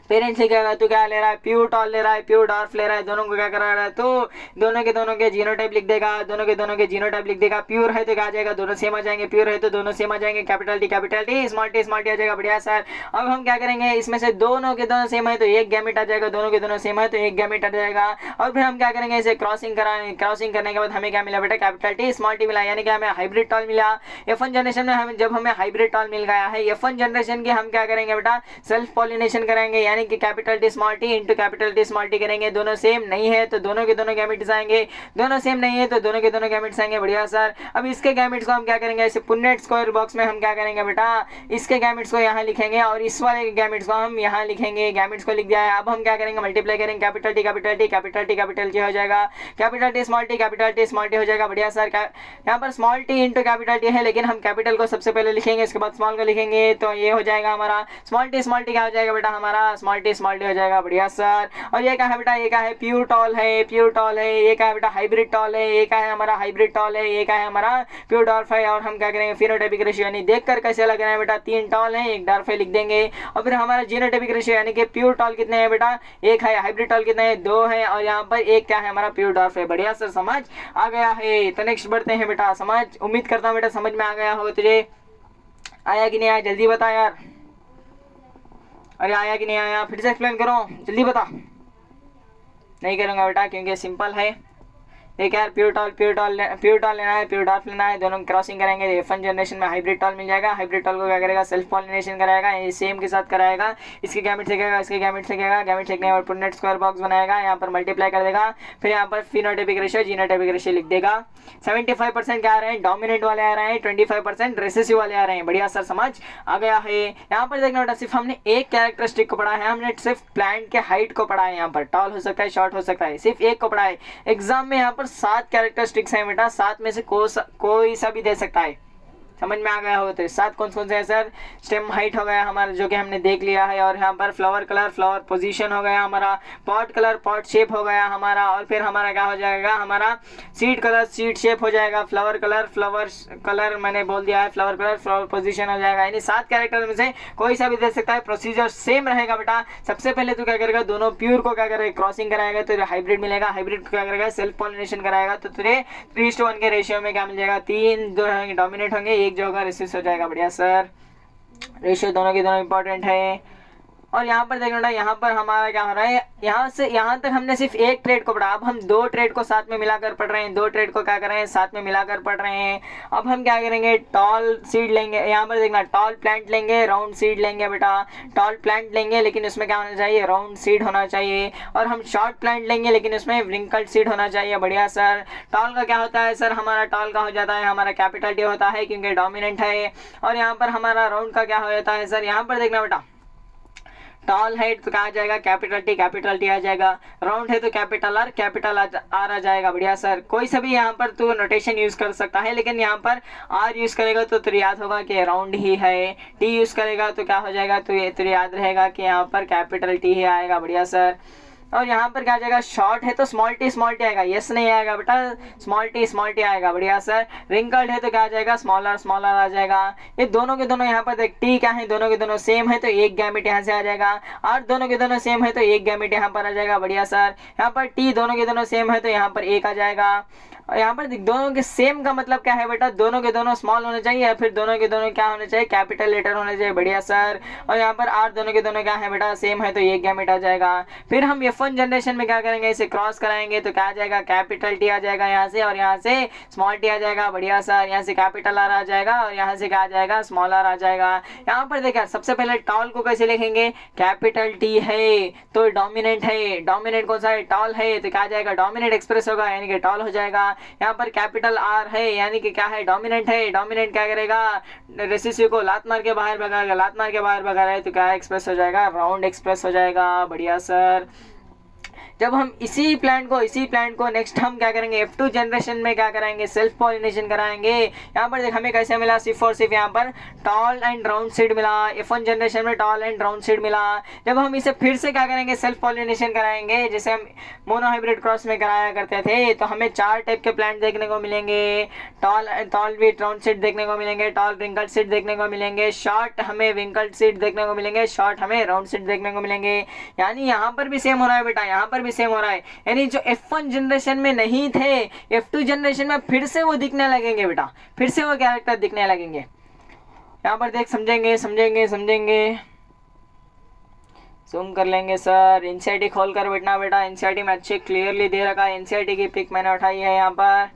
पेरेंट्स लिखेगा, तो क्या ले रहा है, प्योर टॉल ले रहा है, प्योर डार्फ ले रहा है, दोनों को क्या करा रहा है, तो दोनों के जीनोटाइप लिख देगा, दोनों के जीनोटाइप लिख देगा। प्योर है तो क्या आ जाएगा, दोनों सेम आ जाएंगे, प्योर है तो दोनों सेम आ जाएंगे, कैपिटल टी स्मॉल टी आ जाएगा। बढ़िया सर, अब हम क्या करेंगे, इसमें से दोनों के दोनों सेम है तो एक गैमेट आ जाएगा, दोनों के दोनों सेम है तो एक गैमेट आ जाएगा। और फिर हम क्या करेंगे, इसे क्रॉसिंग करने के बाद हमें क्या मिला बेटा, कैपिटल टी स्मॉल टी मिला, यानी कि हमें हाइब्रिड टॉल मिला। F1 जनरेशन में हमें हाइब्रिड टॉल मिल गया है, F1 जनरेशन की हम क्या करेंगे बेटा, सेल्फ पॉलिनेशन करेंगे, यानी कि capital T small T into capital T small T करेंगे। दोनों सेम नहीं है तो दोनों के दोनों गैमेट्स आएंगे, दोनों सेम नहीं है तो दोनों के दोनों गैमेट्स आएंगे। बढ़िया सर, अब इसके गैमेट्स को हम क्या करेंगे, ऐसे पुन्नेट स्क्वायर बॉक्स में हम क्या करेंगे बेटा, इसके गैमेट्स को यहाँ लिखेंगे और इस वाले गैमेट्स को हम यहाँ लिखेंगे। गैमेट्स को लिख दिया है, अब हम क्या करेंगे, मल्टीप्लाई करेंगे, कैपिटल टी हो जाएगा, कैपिटल टी स्मॉल टी हो जाएगा। बढ़िया सर, यहाँ पर small T into capital T है लेकिन हम कैपिटल को सबसे पहले लिखेंगे, इसके बाद स्मॉल को लिखेंगे, तो ये हो जाएगा हमारा स्मॉल टी क्या हो जाएगा बेटा, हमारा स्मॉल टी हो जाएगा। बढ़िया सर, और ये क्या है बेटा, ये क्या है, प्योर टॉल है, ये क्या है बेटा, हाइब्रिड टॉल है, ये क्या है हमारा हाइब्रिड टॉल है, ये क्या है हमारा प्योर डॉर्फ है। और हम क्या करेंगे, फिनोटाइपिक रेशियो यानी देखकर कैसे लग रहा है बेटा, 3 टॉल है 1 डॉर्फ है लिख देंगे। और फिर हमारा जीनोटाइपिक रेशियो यानी कि प्योर टॉल कितने हैं बेटा, 1 है, हाइब्रिड टॉल कितने हैं, 2 है, और यहाँ पर एक क्या है हमारा प्योर डॉर्फ है। बढ़िया सर, समझ आ गया है। तो नेक्स्ट बढ़ते हैं बेटा, समझ उम्मीद करता हूँ बेटा समझ में आ गया हो तुझे, आया कि नहीं आया जल्दी बता यार, अरे आया कि नहीं आया, फिर से एक्सप्लेन करो जल्दी बता। नहीं करूँगा बेटा क्योंकि सिंपल है। एक यार प्योर टॉल लेना है, प्योर डॉर्फ लेना है, दोनों क्रॉसिंग करेंगे। F1 जनरेशन में हाइब्रिड टॉल मिल जाएगा। हाइब्रिड टॉल को क्या करेगा, सेल्फ पॉलिनेशन कराएगा, ये सेम के साथ कराएगा, इसके गैमेट्स लिखेगा, इसके गैमेट्स लिखेगा, गैमेट्स लिखने और पुन्नेट स्क्वायर बॉक्स बनाएगा, यहाँ पर मल्टीप्लाई कर देगा, फिर यहाँ पर फिनोटाइपिक रेशियो जीनोटाइपिक रेशियो लिख देगा। 75% क्या आ रहे हैं, डोमिनेंट वाले आ रहे हैं, 25% रेसेसिव वाले आ रहे हैं। बढ़िया सर, समझ आ गया है। यहाँ पर देखना बेटा, सिर्फ हमने एक कैरेक्टरिस्टिक को पढ़ा है, हमने सिर्फ प्लांट के हाइट को पढ़ा है। यहाँ पर टॉल हो सकता है, शॉर्ट हो सकता है, सिर्फ एक को पढ़ा है। एग्जाम में यहाँ पर 7 कैरेक्टरिस्टिक्स हैं बेटा, 7 में से कोई सा भी दे सकता है। समझ में आ गया हो तो 7 कौन कौन से हैं सर, स्टेम हाइट हो गया हमारा जो कि हमने देख लिया है, और यहाँ पर फ्लावर कलर फ्लावर पोजीशन हो गया हमारा, पॉट कलर पॉट शेप हो गया हमारा, और फिर हमारा क्या हो जाएगा, हमारा सीड कलर सीड शेप हो जाएगा, फ्लावर कलर मैंने बोल दिया है, फ्लावर कलर फ्लावर पोजीशन हो जाएगा। यानी 7 कैरेक्टर में से कोई सा भी दे सकता है, प्रोसीजर सेम रहेगा बेटा। सबसे पहले तो क्या करेगा, दोनों प्योर को क्या करेगा, क्रॉसिंग कराएगा तो हाइब्रिड मिलेगा, हाइब्रिड को क्या करेगा, सेल्फ पॉलिनेशन कराएगा तो तुझे 3:1 के रेशियो में क्या मिल जाएगा, 3 डोमिनेट होंगे, एक जो होगा रिसीव हो जाएगा। बढ़िया सर, रेशियो दोनों के दोनों इंपॉर्टेंट है। और यहाँ पर देखना, यहाँ पर हमारा क्या हो रहा है, यहाँ से यहाँ तक हमने सिर्फ एक ट्रेड को पढ़ा, अब हम 2 ट्रेड को साथ में मिलाकर पढ़ रहे हैं, 2 ट्रेड को क्या कर रहे हैं, साथ में मिलाकर पढ़ रहे हैं। अब हम क्या करेंगे, टॉल सीड लेंगे, यहाँ पर देखना टॉल प्लांट लेंगे, राउंड सीड लेंगे बेटा, टॉल प्लांट लेंगे लेकिन उसमें क्या होना चाहिए, राउंड सीड होना चाहिए। और हम शॉर्ट प्लांट लेंगे लेकिन उसमें व्रिंकल्ड सीड होना चाहिए। बढ़िया सर, टॉल का क्या होता है सर, हमारा टॉल का हो जाता है हमारा कैपिटल टी होता है क्योंकि डोमिनेंट है। और यहाँ पर हमारा राउंड का क्या हो जाता है सर, यहाँ पर देखना बेटा, टॉल है तो क्या आ जाएगा, कैपिटल टी आ जाएगा, राउंड है तो कैपिटल आर आ जाएगा। बढ़िया सर, कोई सा भी यहाँ पर तो नोटेशन यूज कर सकता है, लेकिन यहाँ पर आर यूज करेगा तो तुझे याद होगा कि राउंड ही है, टी यूज करेगा तो क्या हो जाएगा, तो ये तुझे याद रहेगा कि यहाँ पर कैपिटल टी ही आएगा। बढ़िया सर, और यहाँ पर क्या आ जाएगा, शॉर्ट है तो स्मॉल टी आएगा, यस नहीं आएगा बेटा, स्मॉल टी आएगा, बढ़िया सर। रिंकल्ड है तो क्या आ जाएगा, स्मॉलर आ जाएगा। ये दोनों के दोनों यहाँ पर देख टी क्या है, दोनों के दोनों सेम है तो एक गैमेट यहाँ से आ जाएगा, और दोनों के दोनों सेम है तो एक गैमेट यहाँ पर आ जाएगा, बढ़िया सर। यहाँ पर टी दोनों के दोनों सेम है तो यहाँ पर एक आ जाएगा। और यहाँ पर दोनों के सेम का मतलब क्या है बेटा, दोनों के दोनों स्मॉल होने चाहिए या फिर दोनों के दोनों क्या होने चाहिए, कैपिटल लेटर होने चाहिए, बढ़िया सर। और यहाँ पर आर दोनों के दोनों क्या है बेटा, सेम है तो एक गैमेट आ जाएगा। फिर हम F1 जनरेशन में क्या करेंगे, इसे क्रॉस कराएंगे तो क्या आ जाएगा, कैपिटल टी आ जाएगा यहाँ से, और यहाँ से स्मॉल टी आ जाएगा, बढ़िया सर। यहाँ से कैपिटल आर आ जाएगा और यहाँ से क्या आ जाएगा, स्मॉल आर आ जाएगा। यहाँ पर देखा सबसे पहले टॉल को कैसे लिखेंगे, कैपिटल टी है तो डोमिनेंट है, डोमिनेंट कौन सा है, टॉल है तो क्या आ जाएगा, डोमिनेंट एक्सप्रेस होगा यानी कि टॉल हो जाएगा। यहाँ पर कैपिटल आर है यानी कि क्या है, डोमिनेंट है, डोमिनेंट क्या करेगा, रेसिसिव को लात मार के बाहर भगाएगा, लात मार के बाहर भगा रहा है तो क्या एक्सप्रेस हो जाएगा, राउंड एक्सप्रेस हो जाएगा, बढ़िया सर। जब हम इसी प्लांट को नेक्स्ट हम क्या करेंगे, F2 जनरेशन में क्या कराएंगे, सेल्फ पॉलिनेशन कराएंगे। यहाँ पर देख हमें कैसे मिला, सिर्फ और सिर्फ यहाँ पर टॉल एंड राउंड सीड मिला, F1 जनरेशन में टॉल एंड राउंड सीड मिला। जब हम इसे फिर से क्या करेंगे, सेल्फ पॉलिनेशन कराएंगे, जैसे हम मोनोहाइब्रिड क्रॉस में कराया करते थे, तो हमें 4 टाइप के प्लांट देखने को मिलेंगे, टॉल विथ राउंड सीड देखने को मिलेंगे, टॉल रिंकल्ड सीड देखने को मिलेंगे, शॉर्ट हमें विंकल्ड सीड देखने को मिलेंगे, शॉर्ट हमें राउंड सीड देखने को मिलेंगे। यानी यहाँ पर भी सेम हो रहा है बेटा, यहाँ पर भी सेम हो रहा है, यानी जो F1 जनरेशन में नहीं थे F2 जनरेशन में फिर से वो दिखने लगेंगे बेटा, फिर से वो कैरेक्टर दिखने लगेंगे। यहाँ पर देख समझेंगे जूम कर लेंगे सर, एनसीईआरटी खोल कर बैठना बेटा, एनसीईआरटी में अच्छे क्लियरली दे रखा है, एनसीईआरटी की पिक मैंने उठाई है। यहाँ पर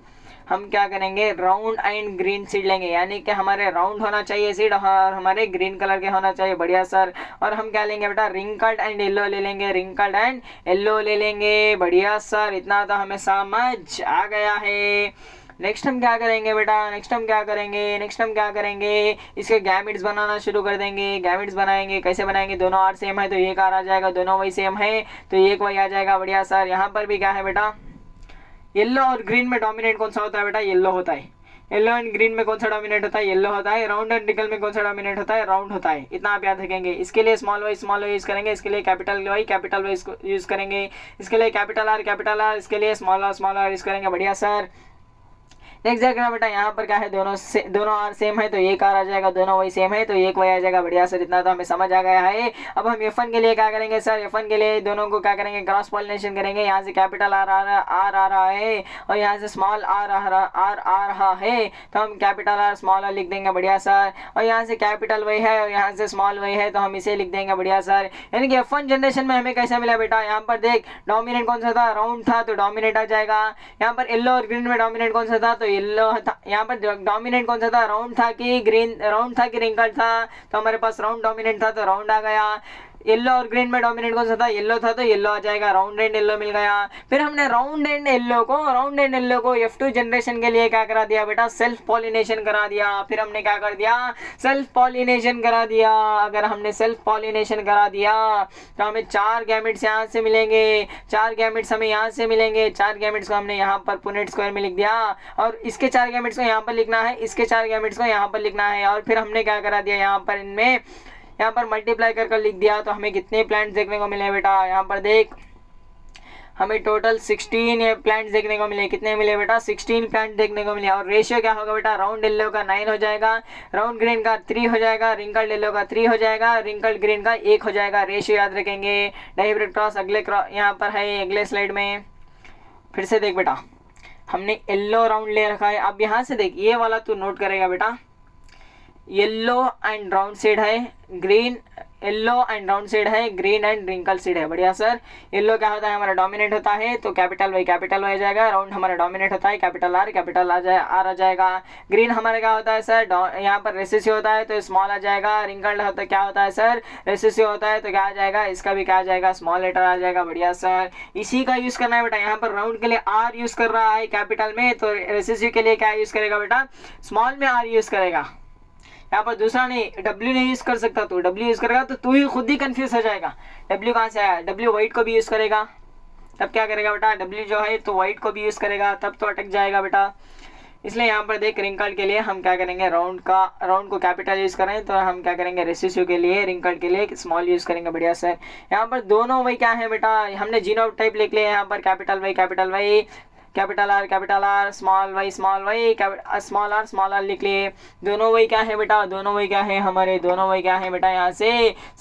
हम क्या करेंगे, राउंड एंड ग्रीन सीड लेंगे, यानी कि हमारे राउंड होना चाहिए सीड और हमारे ग्रीन कलर के होना चाहिए, बढ़िया सर। और हम क्या लेंगे बेटा, रिंकल्ड एंड येलो ले लेंगे, रिंकल्ड एंड येलो ले लेंगे, बढ़िया सर। इतना तो हमें समझ आ गया है। नेक्स्ट हम क्या करेंगे बेटा, नेक्स्ट हम क्या करेंगे, इसके गैमेट्स बनाना शुरू कर देंगे। गैमेट्स बनाएंगे, कैसे बनाएंगे, दोनों आर सेम है तो एक आर आ जाएगा, दोनों वही सेम है तो एक वही आ जाएगा, बढ़िया सर। यहाँ पर भी क्या है बेटा, येलो और ग्रीन में डोमिनेट कौन सा होता है बेटा, येलो होता है। येलो एंड ग्रीन में कौन सा डोमिनेट होता है, येलो होता है। राउंड एंड रिंकल में कौन सा डोमिनेट होता है, राउंड होता है। इतना आप याद रखेंगे। इसके लिए स्मॉल वाई यूज करेंगे, इसके लिए कैपिटल वाई यूज करेंगे, इसके लिए कैपिटल आर, इसके लिए स्मॉल आर यूज करेंगे, बढ़िया सर। नेक्स्ट देखना बेटा, यहाँ पर क्या है, दोनों आर सेम है तो एक आर आ जाएगा, दोनों वही सेम है तो एक वही आ जाएगा, बढ़िया सर। इतना तो हमें समझ आ गया है। अब हम F1 के लिए क्या करेंगे सर, F1 के लिए दोनों को क्या करेंगे, क्रॉस पॉलिनेशन करेंगे। यहाँ से कैपिटल आर आ रहा है और यहाँ से स्मॉल आर आ रहा है तो हम कैपिटल आर स्मॉल आर लिख देंगे, बढ़िया सर। और यहाँ से कैपिटल वही है और यहाँ से स्मॉल वही है तो हम इसे लिख देंगे, बढ़िया सर। यानी कि F1 जनरेशन में हमें कैसा मिला बेटा, यहाँ पर देख डोमिनेंट कौन सा था, राउंड था तो डोमिनेट आ जाएगा। यहाँ पर येलो और ग्रीन में डोमिनेंट कौन सा था, तो येलो था। यहाँ पर डोमिनेंट कौन सा था, राउंड था कि ग्रीन, राउंड था कि रिंकल्ड था, तो हमारे पास राउंड डोमिनेंट था तो राउंड आ गया। येलो और ग्रीन में डोमिनेंट कौन सा था, येलो था तो येलो आ जाएगा, राउंड एंड येलो मिल गया। फिर हमने राउंड एंड येलो को F2 जनरेशन के लिए क्या करा दिया बेटा, सेल्फ पॉलिनेशन करा दिया। फिर हमने क्या कर दिया, सेल्फ पॉलिनेशन करा दिया। अगर हमने सेल्फ पॉलिनेशन करा दिया तो हमें 4 गैमेट्स यहाँ से मिलेंगे, 4 गैमेट्स हमें यहाँ से मिलेंगे। 4 गैमेट्स को हमने यहाँ पर पुनेट स्क्वायर में लिख दिया और इसके 4 गैमेट्स को यहाँ पर लिखना है, इसके 4 गैमेट्स को यहाँ पर लिखना है। और फिर हमने क्या करा दिया, यहाँ पर इनमें यहाँ पर मल्टीप्लाई कर लिख दिया। तो हमें कितने प्लांट्स देखने को मिले बेटा, यहाँ पर देख हमें टोटल 16 प्लांट्स देखने को मिले। कितने मिले बेटा, 16 प्लांट देखने को मिले। और रेशियो क्या होगा बेटा, राउंड येलो का 9 हो जाएगा, राउंड ग्रीन का 3 हो जाएगा, रिंकल्ड येलो का 3 हो जाएगा, रिंकल्ड ग्रीन का 1 हो जाएगा। रेशियो याद रखेंगे। डाइब्रिड क्रॉस अगले यहाँ पर है, अगले स्लाइड में। फिर से देख बेटा, हमने येलो राउंड ले रखा है। अब यहाँ से देख, ये वाला तू नोट करेगा बेटा, येलो एंड राउंड सीड है, green yellow and round seed है, ग्रीन एंड रिंकल सीड है, बढ़िया सर। येलो क्या होता है, हमारा डोमिनेट होता है तो कैपिटल वाई आ जाएगा। राउंड हमारा डोमिनेट होता है, कैपिटल आर आ जाएगा। ग्रीन हमारा क्या होता है सर, यहाँ पर रेसिसिव होता है तो स्मॉल आ जाएगा। रिंकल्ड होता है, क्या होता है सर, रेसिसिव होता है तो क्या आ जाएगा, इसका भी क्या आ जाएगा, स्मॉल लेटर आ जाएगा, बढ़िया सर। इसी का यूज करना है बेटा। यहाँ पर राउंड के लिए आर यूज कर रहा है कैपिटल में, तो रेसिसिव के लिए क्या यूज करेगा बेटा, स्मॉल में आर यूज करेगा। यहाँ पर दूसरा नहीं, डब्ल्यू नहीं यूज कर सकता। तू डब्ल्यू यूज करेगा तो तू ही खुद ही कंफ्यूज हो जाएगा, डब्ल्यू कहाँ से आया। डब्ल्यू वाइट को भी यूज करेगा, तब क्या करेगा बेटा, डब्ल्यू जो है तो वाइट को भी यूज करेगा, तब तो अटक जाएगा बेटा। इसलिए यहाँ पर देख रिंकल्ड के लिए हम क्या करेंगे, राउंड को कैपिटल यूज करें तो हम क्या करेंगे, रेसिस्यू के लिए रिंकल्ड के लिए स्मॉल यूज करेंगे। बढ़िया सर। यहाँ पर दोनों वही क्या है बेटा, हमने जीनो टाइप लिख लिया यहाँ पर, capital Y capital R small Y small R लिख लिए। दोनों वही क्या है बेटा, दोनों वही क्या है हमारे, दोनों वही क्या है बेटा, यहाँ से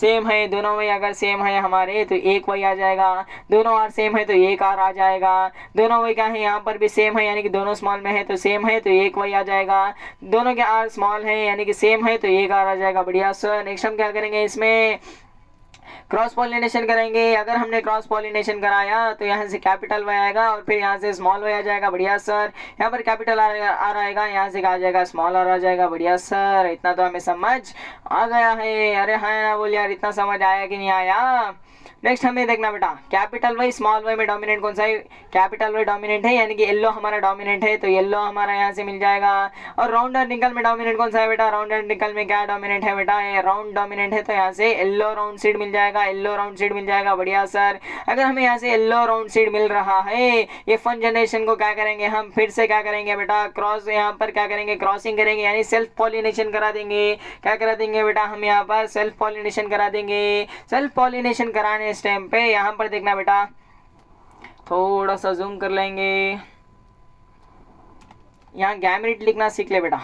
सेम है। दोनों वही अगर सेम है हमारे तो एक वही आ जाएगा, दोनों आर सेम है तो एक आर आ जाएगा। दोनों वही क्या है, यहाँ पर भी सेम है यानी कि दोनों स्मॉल में है तो सेम है तो एक वही आ जाएगा। दोनों के आर स्मॉल है यानी कि सेम है तो एक आर आ जाएगा। बढ़िया सर। नेक्स्ट हम क्या करेंगे, इसमें क्रॉस पॉलिनेशन करेंगे। अगर हमने क्रॉस पॉलिनेशन कराया तो यहाँ से कैपिटल वाई आएगा और फिर यहाँ से स्मॉल वाई आ जाएगा। बढ़िया सर। यहाँ पर कैपिटल आर आएगा, यहाँ से क्या आ जाएगा, स्मॉल आर आ जाएगा। बढ़िया सर, इतना तो हमें समझ आ गया है। अरे हाँ ना बोल यार, इतना समझ आया कि नहीं आया। नेक्स्ट हमें देखना बेटा, कैपिटल वाई स्मॉल वाई में डोमिनेंट कौन सा है, कैपिटल वाई डोमिनेंट है यानी कि येलो हमारा डोमिनेंट है तो येलो हमारा यहाँ से मिल जाएगा। और राउंड और निकल में डोमिनेंट कौन सा है बेटा, राउंड और निकल में क्या डोमिनेंट है बेटा, राउंड डोमिनेंट है तो यहाँ से येलो राउंड सीड मिल जाएगा, येलो राउंड सीड मिल जाएगा। बढ़िया सर। अगर हमें यहाँ से येलो राउंड सीड मिल रहा है, ये फन जनरेशन को क्या करेंगे हम, फिर से क्या करेंगे बेटा, क्रॉस यहाँ पर क्या करेंगे, क्रॉसिंग करेंगे यानी सेल्फ पॉलिनेशन करा देंगे। क्या करा देंगे बेटा, हम यहाँ पर सेल्फ पॉलिनेशन करा देंगे। सेल्फ पॉलिनेशन कराने इस टाइम पे यहाँ पर देखना बेटा, थोड़ा सा जूम कर लेंगे, यहाँ गैमेट लिखना सीख ले बेटा।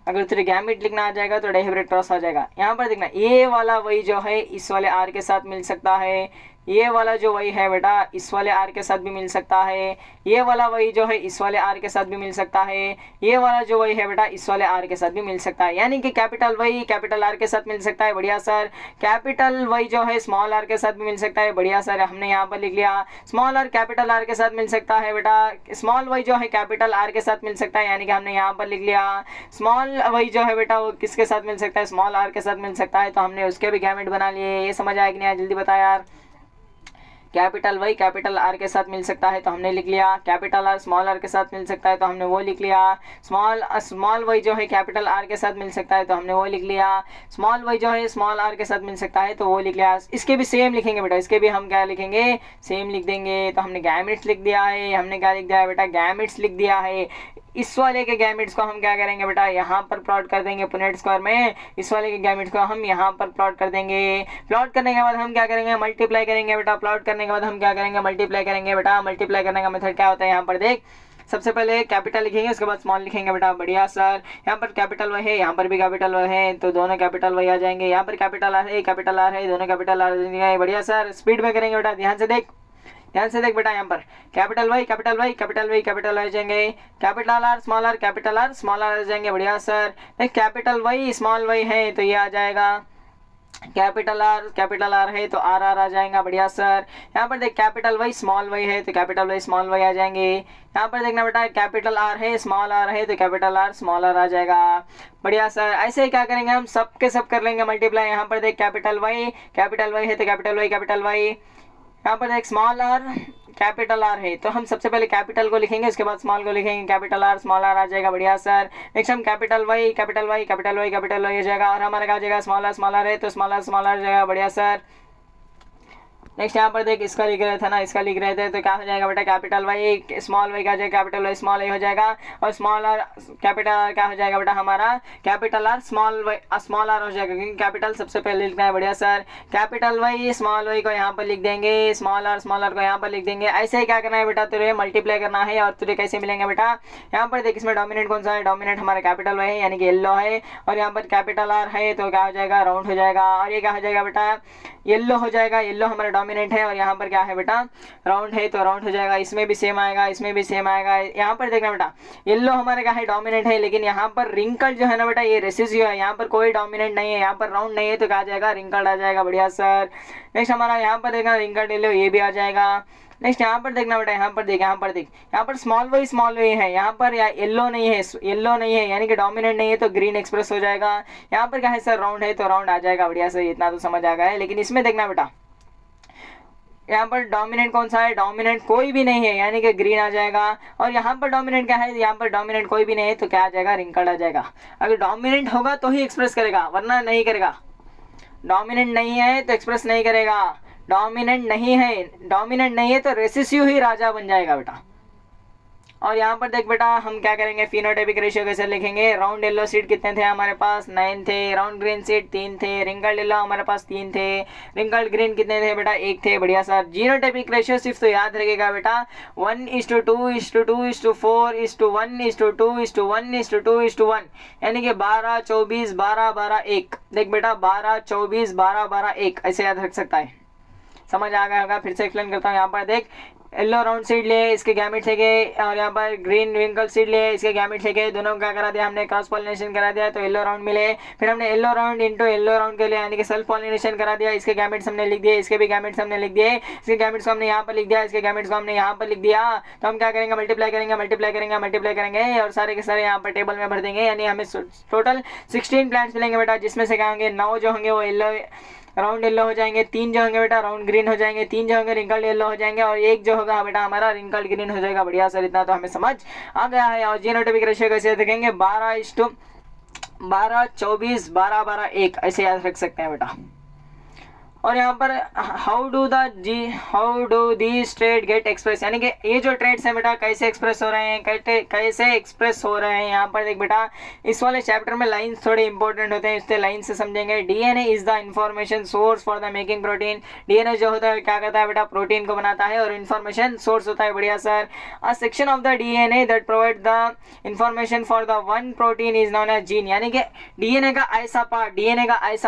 अगर तुझे गैमेट लिखना आ जाएगा तो डायहेब्रिड क्रॉस आ जाएगा। यहाँ पर देखना, ये वाला वही जो है इस वाले आर के साथ मिल सकता है, ये वाला जो वही है बेटा इस वाले आर के साथ भी मिल सकता है, ये वाला वही जो है इस वाले आर के साथ भी मिल सकता है, ये वाला जो वही है बेटा इस वाले आर के साथ भी मिल सकता है। यानी कि कैपिटल वही कैपिटल आर के साथ मिल सकता है। बढ़िया सर। कैपिटल वही जो है स्मॉल आर के साथ भी मिल सकता है। बढ़िया सर, हमने यहाँ पर लिख लिया स्मॉल आर कैपिटल आर के साथ मिल सकता है बेटा। स्मॉल वही जो है कैपिटल आर के साथ मिल सकता है, यानी कि हमने यहाँ पर लिख लिया स्मॉल वही जो है बेटा वो किसके साथ मिल सकता है, स्मॉल आर के साथ मिल सकता है। तो हमने उसके भी गैमेट बना लिए। ये समझ आया कि नहीं, जल्दी बता यार। कैपिटल वाई कैपिटल आर के साथ मिल सकता है तो हमने लिख लिया, कैपिटल आर स्मॉल आर के साथ मिल सकता है तो हमने वो लिख लिया। स्मॉल वाई जो है कैपिटल आर के साथ मिल सकता है तो हमने वो लिख लिया। स्मॉल वाई जो है स्मॉल आर के साथ मिल सकता है तो वो लिख लिया। इसके भी सेम लिखेंगे बेटा, इसके भी हम क्या लिखेंगे, सेम लिख देंगे। तो हमने गैमेट्स लिख दिया है, हमने क्या लिख दिया है बेटा, गैमेट्स लिख दिया है। इस वाले के गैमेट्स को हम क्या करेंगे बेटा, यहाँ पर प्लॉट कर देंगे पुनेट स्क्वायर में। इस वाले के गैमेट्स को हम यहाँ पर प्लॉट कर देंगे। प्लॉट करने के बाद हम क्या करेंगे, मल्टीप्लाई करेंगे बेटा। प्लॉट करने के बाद हम क्या करेंगे, मल्टीप्लाई करेंगे बेटा। मल्टीप्लाई करने का मेथड क्या होता है, यहाँ पर देख, सबसे पहले कैपिटल लिखेंगे उसके बाद स्मॉल लिखेंगे बेटा। बढ़िया सर। यहाँ पर कैपिटल वाई है, यहाँ पर भी कैपिटल वाई है तो दोनों कैपिटल वाई आ जाएंगे। यहाँ पर कैपिटल आर है, कैपिटल आर है, दोनों कैपिटल आर जाएंगे। बढ़िया सर। स्पीड में करेंगे बेटा, ध्यान से देख, ध्यान से देख बेटा। यहाँ पर capital Y capital Y capital Y capital Y जाएंगे, capital R capital R small R जाएंगे। बढ़िया sir. Capital Y small Y है तो ये आ जाएगा, कैपिटल आर है तो आर आर आ जाएगा। बढ़िया सर। यहाँ पर देख कैपिटल वाई स्मॉल वाई है तो कैपिटल वाई स्मॉल वाई आ जाएंगे। यहाँ पर देखना बेटा, कैपिटल आर है स्मॉल आर है तो कैपिटल आर स्मॉल आर आ जाएगा। बढ़िया सर। ऐसे ही क्या करेंगे हम, सब के सब कर लेंगे मल्टीप्लाई। यहाँ पर देख कैपिटल वाई है तो कैपिटल वाई। यहाँ पर देख स्मॉल आर कैपिटल आर है तो हम सबसे पहले कैपिटल को लिखेंगे उसके बाद स्मॉल को लिखेंगे, कैपिटल आर स्मॉल आर आ जाएगा। बढ़िया सर। नेक्स्ट हम कैपिटल वाई हो जाएगा और हमारा क्या हो जाएगा, स्मॉल आर है तो स्मॉल आर जाएगा। बढ़िया सर। नेक्स्ट यहाँ पर देख, इसका लिख रहे थे ना, इसका लिख रहे थे तो क्या हो जाएगा बेटा, कैपिटल वाई स्मॉल वाई क्या हो जाएगा, कैपिटल वाई स्मॉल वाई हो जाएगा। और स्मॉल आर कैपिटल आर क्या हो जाएगा बेटा हमारा, कैपिटल आर स्मॉल आर हो जाएगा क्योंकि कैपिटल सबसे पहले लिखना है। बढ़िया sir. Capital Y small Y को यहाँ पर लिख देंगे, स्मॉल आर को यहाँ पर लिख देंगे। ऐसे ही क्या करना है बेटा, तुझे मल्टीप्लाई करना है। और तुझे कैसे मिलेंगे बेटा, यहाँ पर देख, इसमें डोमिनेंट कौन सा है, डोमिनेंट हमारा कैपिटल वाई है यानी कि येलो है। और यहाँ पर कैपिटल आर है तो क्या हो जाएगा, राउंड हो जाएगा। और ये क्या हो जाएगा बेटा, येलो हो जाएगा। येलो हमारा डोमिनेंट है और यहाँ पर क्या है बेटा, राउंड है तो राउंड हो जाएगा। इसमें भी सेम आएगा, इसमें भी सेम आएगा। यहाँ पर देखना बेटा, येलो हमारे क्या है, डोमिनेंट है, लेकिन यहाँ पर रिंकल जो है ना बेटा, ये रेसिसिव है। यहाँ पर कोई डोमिनेंट नहीं है, यहाँ पर राउंड नहीं है तो क्या आ जाएगा, रिंकल्ड आ जाएगा। बढ़िया सर। नेक्स्ट हमारा यहाँ पर देखना, रिंकल्ड येलो, ये भी आ जाएगा। नेक्स्ट यहाँ पर देखना बेटा, यहाँ पर देख, यहाँ पर स्मॉल वाई है, यहाँ पर येलो नहीं है यानी कि डोमिनेंट नहीं है तो ग्रीन एक्सप्रेस हो जाएगा। यहाँ पर क्या है सर, राउंड है तो राउंड आ जाएगा। बढ़िया सर, इतना तो समझ आ गया है। लेकिन इसमें देखना बेटा, यहाँ पर डोमिनेंट कौन सा है, डोमिनेंट कोई भी नहीं है यानी कि ग्रीन आ जाएगा। और यहाँ पर डोमिनेंट क्या है, यहाँ पर डोमिनेंट कोई भी नहीं है तो क्या आ जाएगा, रिंकल्ड आ जाएगा। अगर डोमिनेंट होगा तो ही एक्सप्रेस करेगा वरना नहीं करेगा। डोमिनेंट नहीं है तो एक्सप्रेस नहीं करेगा। डोमिनेंट नहीं है तो रेसिसिव ही राजा बन जाएगा बेटा। और यहाँ पर देख बेटा हम क्या करेंगे, फिनोटाइपिक रेशियो कैसे लिखेंगे। राउंड येलो सीड कितने थे हमारे पास, 9 थे। राउंड ग्रीन सीड 3 थे। रिंकल्ड येलो हमारे पास 3 थे। रिंकल्ड ग्रीन कितने थे बेटा, 1 थे। बढ़िया सर। जीनोटाइपिक रेशियो सिर्फ तो याद रखेगा बेटा 1:2:2:4:1:2:1:2:1 यानी कि 12 24 12 12 1। देख बेटा 12 24 12 12 1 ऐसे याद रख सकता है। समझ आ गया होगा। फिर से एक्सप्लेन करता हूँ। यहाँ पर देख येलो राउंड सीड लिए, इसके गैमेट लेके, और यहाँ पर ग्रीन रिंकल सीड लिए, इसके गैमेट लेके, दोनों को क्या करा दिया हमने, क्रॉस पॉलिनेशन करा दिया तो येलो राउंड मिले। फिर हमने yellow round into yellow round के लिए यानी कि सेल्फ पॉलिनेशन करा दिया, इसके गैमेट्स हमने लिख दिए, इसके भी गैमेट्स हमने लिख दिए, इसके गैमेट्स को हमने यहाँ पर लिख दिया, इसके गैमेट्स को हमने यहाँ पर लिख दिया। तो हम क्या करेंगे, मल्टीप्लाई करेंगे और सारे के सारे यहाँ पर टेबल में भर देंगे। यानी हमें टोटल 16 प्लांट्स मिलेंगे बेटा, जिसमें से क्या होंगे 9 जो होंगे वो येलो राउंड येलो हो जाएंगे, 3 जो होंगे बेटा राउंड ग्रीन हो जाएंगे, 3 जो होंगे रिंकल्ड येलो हो जाएंगे और 1 जो होगा बेटा हमारा रिंकल्ड ग्रीन हो जाएगा। बढ़िया सर, इतना तो हमें समझ आ गया है। और जीनोटाइपिक रेशियो कैसे देखेंगे, 12:12 24 12 12 1 ऐसे याद रख सकते हैं बेटा। और यहाँ पर how do these trait get express, यानी कि ये जो ट्रेड्स हैं बेटा कैसे एक्सप्रेस हो रहे हैं, कैसे एक्सप्रेस हो रहे हैं। यहाँ पर देख बेटा इस वाले चैप्टर में लाइंस थोड़े इंपॉर्टेंट होते हैं, इससे लाइन से समझेंगे। DNA is the information source for the making protein. DNA जो होता है क्या करता है बेटा, प्रोटीन को बनाता है और इन्फॉर्मेशन सोर्स होता है। बढ़िया sir. A section of the DNA that provide the information for the one protein is known as gene, यानी कि डीएनए का ऐसा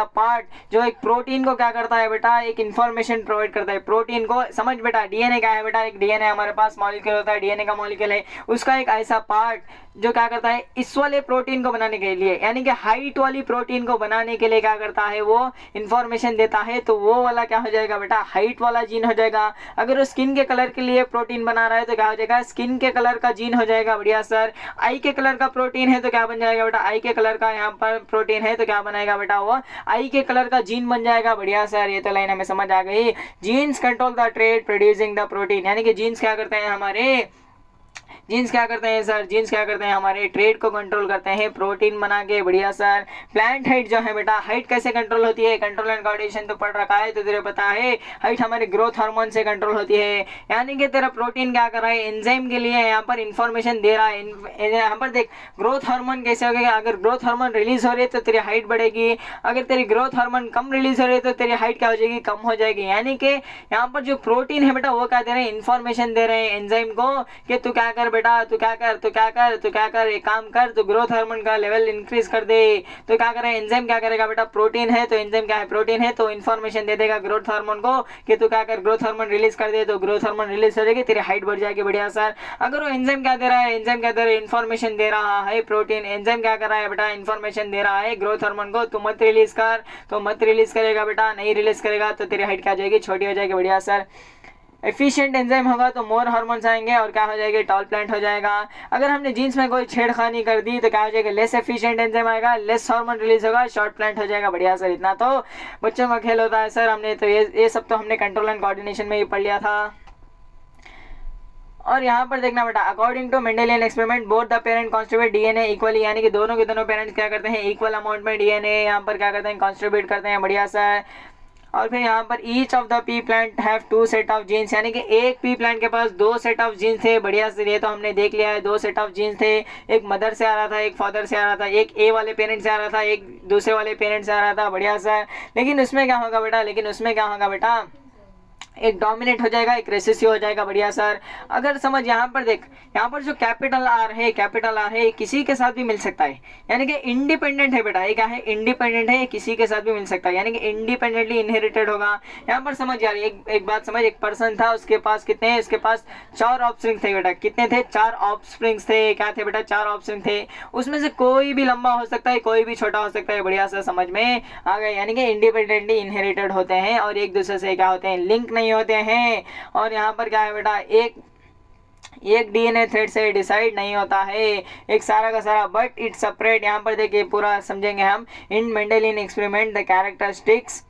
पार्ट जो एक प्रोटीन को क्या करता है बेटा, एक इंफॉर्मेशन प्रोवाइड करता है प्रोटीन को। समझ बेटा डीएनए क्या है बेटा, एक डीएनए हमारे पास मॉलिक्यूल होता है, डीएनए का मॉलिक्यूल है, उसका एक ऐसा पार्ट जो क्या करता है इस वाले प्रोटीन को बनाने के लिए, यानी कि हाइट वाली प्रोटीन को बनाने के लिए क्या करता है वो इंफॉर्मेशन देता है। तो वो वाला क्या हो जाएगा बेटा, हाइट वाला जीन हो जाएगा। अगर वो स्किन के कलर के लिए प्रोटीन बना रहा है तो क्या हो जाएगा, स्किन के कलर का जीन हो जाएगा। बढ़िया सर। आई के कलर का प्रोटीन है तो क्या बन जाएगा बेटा, आई के कलर का यहाँ पर प्रोटीन है तो क्या बनाएगा बेटा, वो आई के कलर का जीन बन जाएगा। बढ़िया सर, ये तो लाइन हमें समझ आ गई। Jeans control the trade producing the protein, यानी कि जीन्स क्या करते हैं सर, जीन्स क्या करते हैं हमारे ट्रेड को कंट्रोल करते हैं प्रोटीन बना के। बढ़िया सर। प्लांट हाइट जो है बेटा, हाइट कैसे कंट्रोल होती है, कंट्रोल एंड कोऑर्डिनेशन तो पढ़ रखा है तो तुझे पता है हाइट हमारे ग्रोथ हार्मोन से कंट्रोल होती है। यानी कि तेरा प्रोटीन क्या कर रहा है, एंजाइम के लिए यहाँ पर इंफॉर्मेशन दे रहा है। यहाँ पर देख ग्रोथ हार्मोन कैसे हो गया, अगर ग्रोथ हार्मोन रिलीज हो रही है तो तेरी हाइट बढ़ेगी, अगर तेरी ग्रोथ हार्मोन कम रिलीज हो रही है तो तेरी हाइट क्या हो जाएगी, कम हो जाएगी। यानी कि यहाँ पर जो प्रोटीन है बेटा वो क्या दे रहे हैं, इंफॉर्मेशन दे रहे हैं एंजाइम को कि तू क्या कर बेटा, तू क्या कर, एक काम कर, तो ग्रोथ हार्मोन का लेवल इंक्रीज कर दे। तो क्या करे एंजाइम, क्या करेगा बेटा, प्रोटीन है तो एंजाइम क्या है, प्रोटीन है तो इन्फॉर्मेशन दे देगा ग्रोथ हार्मोन को कि तू क्या कर, ग्रोथ हार्मोन रिलीज कर दे। तो ग्रोथ हार्मोन रिलीज हो जाएगी, तेरी हाइट बढ़ जाएगी। बढ़िया सर। अगर वो एंजाइम क्या दे रहा है, इन्फॉर्मेशन दे रहा है प्रोटीन, एंजाइम क्या कर रहा है बेटा, इन्फॉर्मेशन दे रहा है ग्रोथ हार्मोन को, तो मत रिलीज कर, तो मत रिलीज करेगा बेटा, नहीं रिलीज करेगा तो तेरी हाइट क्या जाएगी, छोटी हो जाएगी। बढ़िया सर। एफिशिएंट एंजाइम होगा तो मोर हार्मोन्स आएंगे और क्या हो जाएगी, टॉल प्लांट हो जाएगा। अगर हमने जीन्स में कोई छेड़खानी कर दी तो क्या हो जाएगा, लेस एफिशिएंट एंजाइम आएगा, लेस हार्मोन रिलीज होगा, शॉर्ट प्लांट हो जाएगा। बढ़िया सर, इतना तो बच्चों का खेल होता है सर। हमने तो ये सब तो हमने कंट्रोल एंड कोऑर्डिनेशन में ही पढ़ लिया था। और यहाँ पर देखना बेटा, according to Mendelian experiment both the parent contribute DNA equally, यानी कि दोनों के दोनों पेरेंट्स क्या करते हैं, इक्वल अमाउंट में डीएनए यहाँ पर क्या करते हैं, कॉन्स्ट्रीब्यूट करते हैं। बढ़िया सर। और फिर यहाँ पर each of the pea plant have 2 set of genes, यानी कि एक पी प्लांट के पास 2 सेट ऑफ जीन्स थे। बढ़िया से, ये तो हमने देख लिया है, 2 सेट ऑफ जीन्स थे, एक मदर से आ रहा था, एक फादर से आ रहा था, एक ए वाले पेरेंट से आ रहा था, एक दूसरे वाले पेरेंट से आ रहा था। बढ़िया सर। लेकिन उसमें क्या होगा बेटा, एक डोमिनेट हो जाएगा, एक रेसेसिव हो जाएगा। बढ़िया सर। अगर समझ यहाँ पर देख, यहाँ पर जो कैपिटल आर है किसी के साथ भी मिल सकता है, यानी कि इंडिपेंडेंट है बेटा, ये क्या है, इंडिपेंडेंट है, किसी के साथ भी मिल सकता है, यानी कि इंडिपेंडेंटली इनहेरिटेड होगा। यहाँ पर समझ यार, एक बात समझ, एक पर्सन था, उसके पास कितने हैं, उसके पास 4 ऑफस्प्रिंग थे बेटा। कितने थे, 4 ऑफस्प्रिंग्स थे। क्या थे बेटा, 4 ऑफस्प्रिंग थे। उसमें से कोई भी लंबा हो सकता है, कोई भी छोटा हो सकता है। बढ़िया सर, समझ में आ गया। यानी कि इंडिपेंडेंटली इनहेरिटेड होते हैं और एक दूसरे से क्या होते हैं, लिंक नहीं होते हैं। और यहाँ पर क्या है बेटा, एक डीएनए थ्रेड से डिसाइड नहीं होता है, एक सारा का सारा, बट इट सेपरेट। यहाँ पर देखिए पूरा समझेंगे हम। In Mendelian experiment the characteristics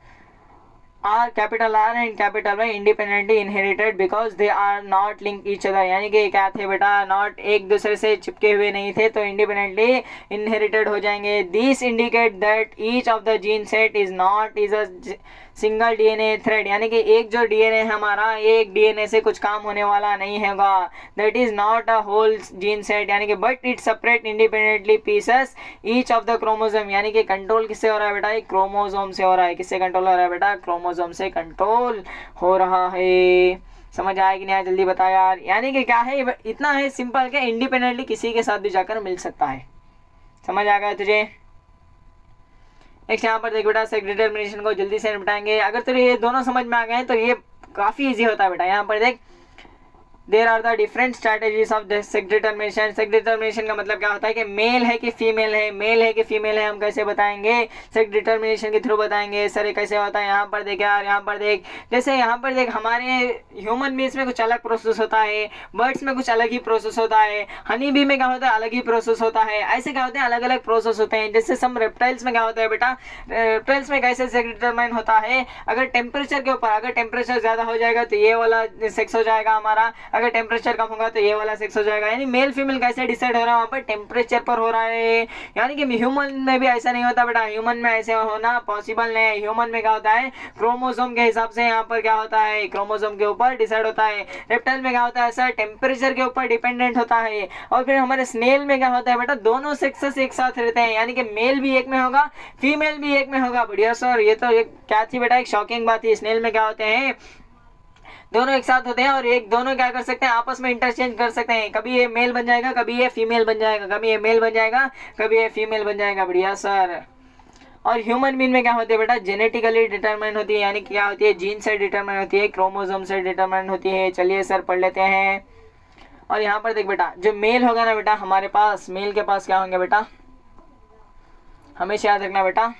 are capital R and capital Y independently inherited because they are not link each other, यानी कि क्या थे बेटा, नॉट एक दूसरे से चिपके हुए नहीं थे तो इंडिपेंडेंटली इनहेरिटेड हो जाएंगे। This indicate that each of the gene set is not is a single DNA thread, यानी कि एक जो डीएनए है हमारा, एक डीएनए से कुछ काम होने वाला नहीं होगा। That is not a whole gene set, यानी कि but it separate independently pieces each of the chromosome, यानी कि कंट्रोल किससे हो रहा है बेटा, क्रोमोसोम से हो रहा है। किससे कंट्रोल हो रहा है बेटा, क्रोमोसोम से कंट्रोल हो रहा है। समझ आया कि नहीं, जल्दी बता यार। यानी कि क्या है, इतना है सिंपल कि इंडिपेंडेंटली किसी के साथ भी जाकर मिल सकता है। समझ आ गया तुझे। नेक्स्ट यहाँ पर देख बेटा, सेक्स डिटर्मिनेशन को जल्दी से निपटाएंगे। अगर तुझे ये दोनों समझ में आ गए तो ये काफ़ी इजी होता है बेटा। यहाँ पर देख, there are the different strategies of sex determination. Sex determination का मतलब क्या होता है कि मेल है कि फीमेल है, मेल है कि फीमेल है, हम कैसे बताएंगे, सेक्स डिटर्मिनेशन के थ्रू बताएंगे। सर ये कैसे होता है, यहाँ पर देख यार, यहाँ पर देख, जैसे यहाँ पर देख, हमारे ह्यूमन बींग्स में कुछ अलग प्रोसेस होता है, बर्ड्स में कुछ अलग ही प्रोसेस होता है, हनी बी में क्या होता है, अलग ही प्रोसेस होता है। ऐसे क्या होते हैं, अलग अलग प्रोसेस होते हैं। जैसे सम रेप्टाइल्स में क्या होता है बेटा, रेप्टाइल्स में कैसे सेक्स डिटरमाइन होता है, अगर टेम्परेचर के ऊपर, अगर टेम्परेचर ज़्यादा हो जाएगा तो ये वाला सेक्स हो जाएगा हमारा, अगर टेम्परेचर कम होगा तो ये वाला सेक्स हो जाएगा। यानी मेल फीमेल कैसे डिसाइड हो रहा है, वहाँ पर टेम्परेचर पर हो रहा है। यानी कि ह्यूमन में भी ऐसा नहीं होता बेटा, ह्यूमन में ऐसे होना पॉसिबल नहीं है। ह्यूमन में क्या होता है, क्रोमोसोम के हिसाब से यहाँ पर क्या होता है, क्रोमोसोम के ऊपर डिसाइड होता है। रेप्टाइल में क्या होता है सर, टेम्परेचर के ऊपर डिपेंडेंट होता है। और फिर हमारे स्नेल में क्या होता है बेटा, दोनों सेक्सेस एक साथ रहते हैं, यानी कि मेल भी एक में होगा, फीमेल भी एक में होगा। बढ़िया सर, ये तो क्या थी बेटा, एक शॉकिंग बात थी। स्नेल में क्या होते हैं, दोनों एक साथ होते हैं और एक दोनों क्या कर सकते हैं, आपस में इंटरचेंज कर सकते हैं। कभी ये मेल बन जाएगा, कभी ये फीमेल बन जाएगा, कभी ये मेल बन जाएगा, कभी ये फीमेल बन जाएगा। बढ़िया सर। और ह्यूमन बीइंग में क्या होती है बेटा, जेनेटिकली डिटरमाइन होती है, यानी क्या होती है, जीन से डिटरमाइन होती है, क्रोमोसोम से डिटरमाइन होती है। चलिए सर पढ़ लेते हैं। और यहाँ पर देख बेटा, जो मेल होगा ना बेटा हमारे पास, मेल के पास क्या होंगे बेटा, हमेशा याद रखना बेटा,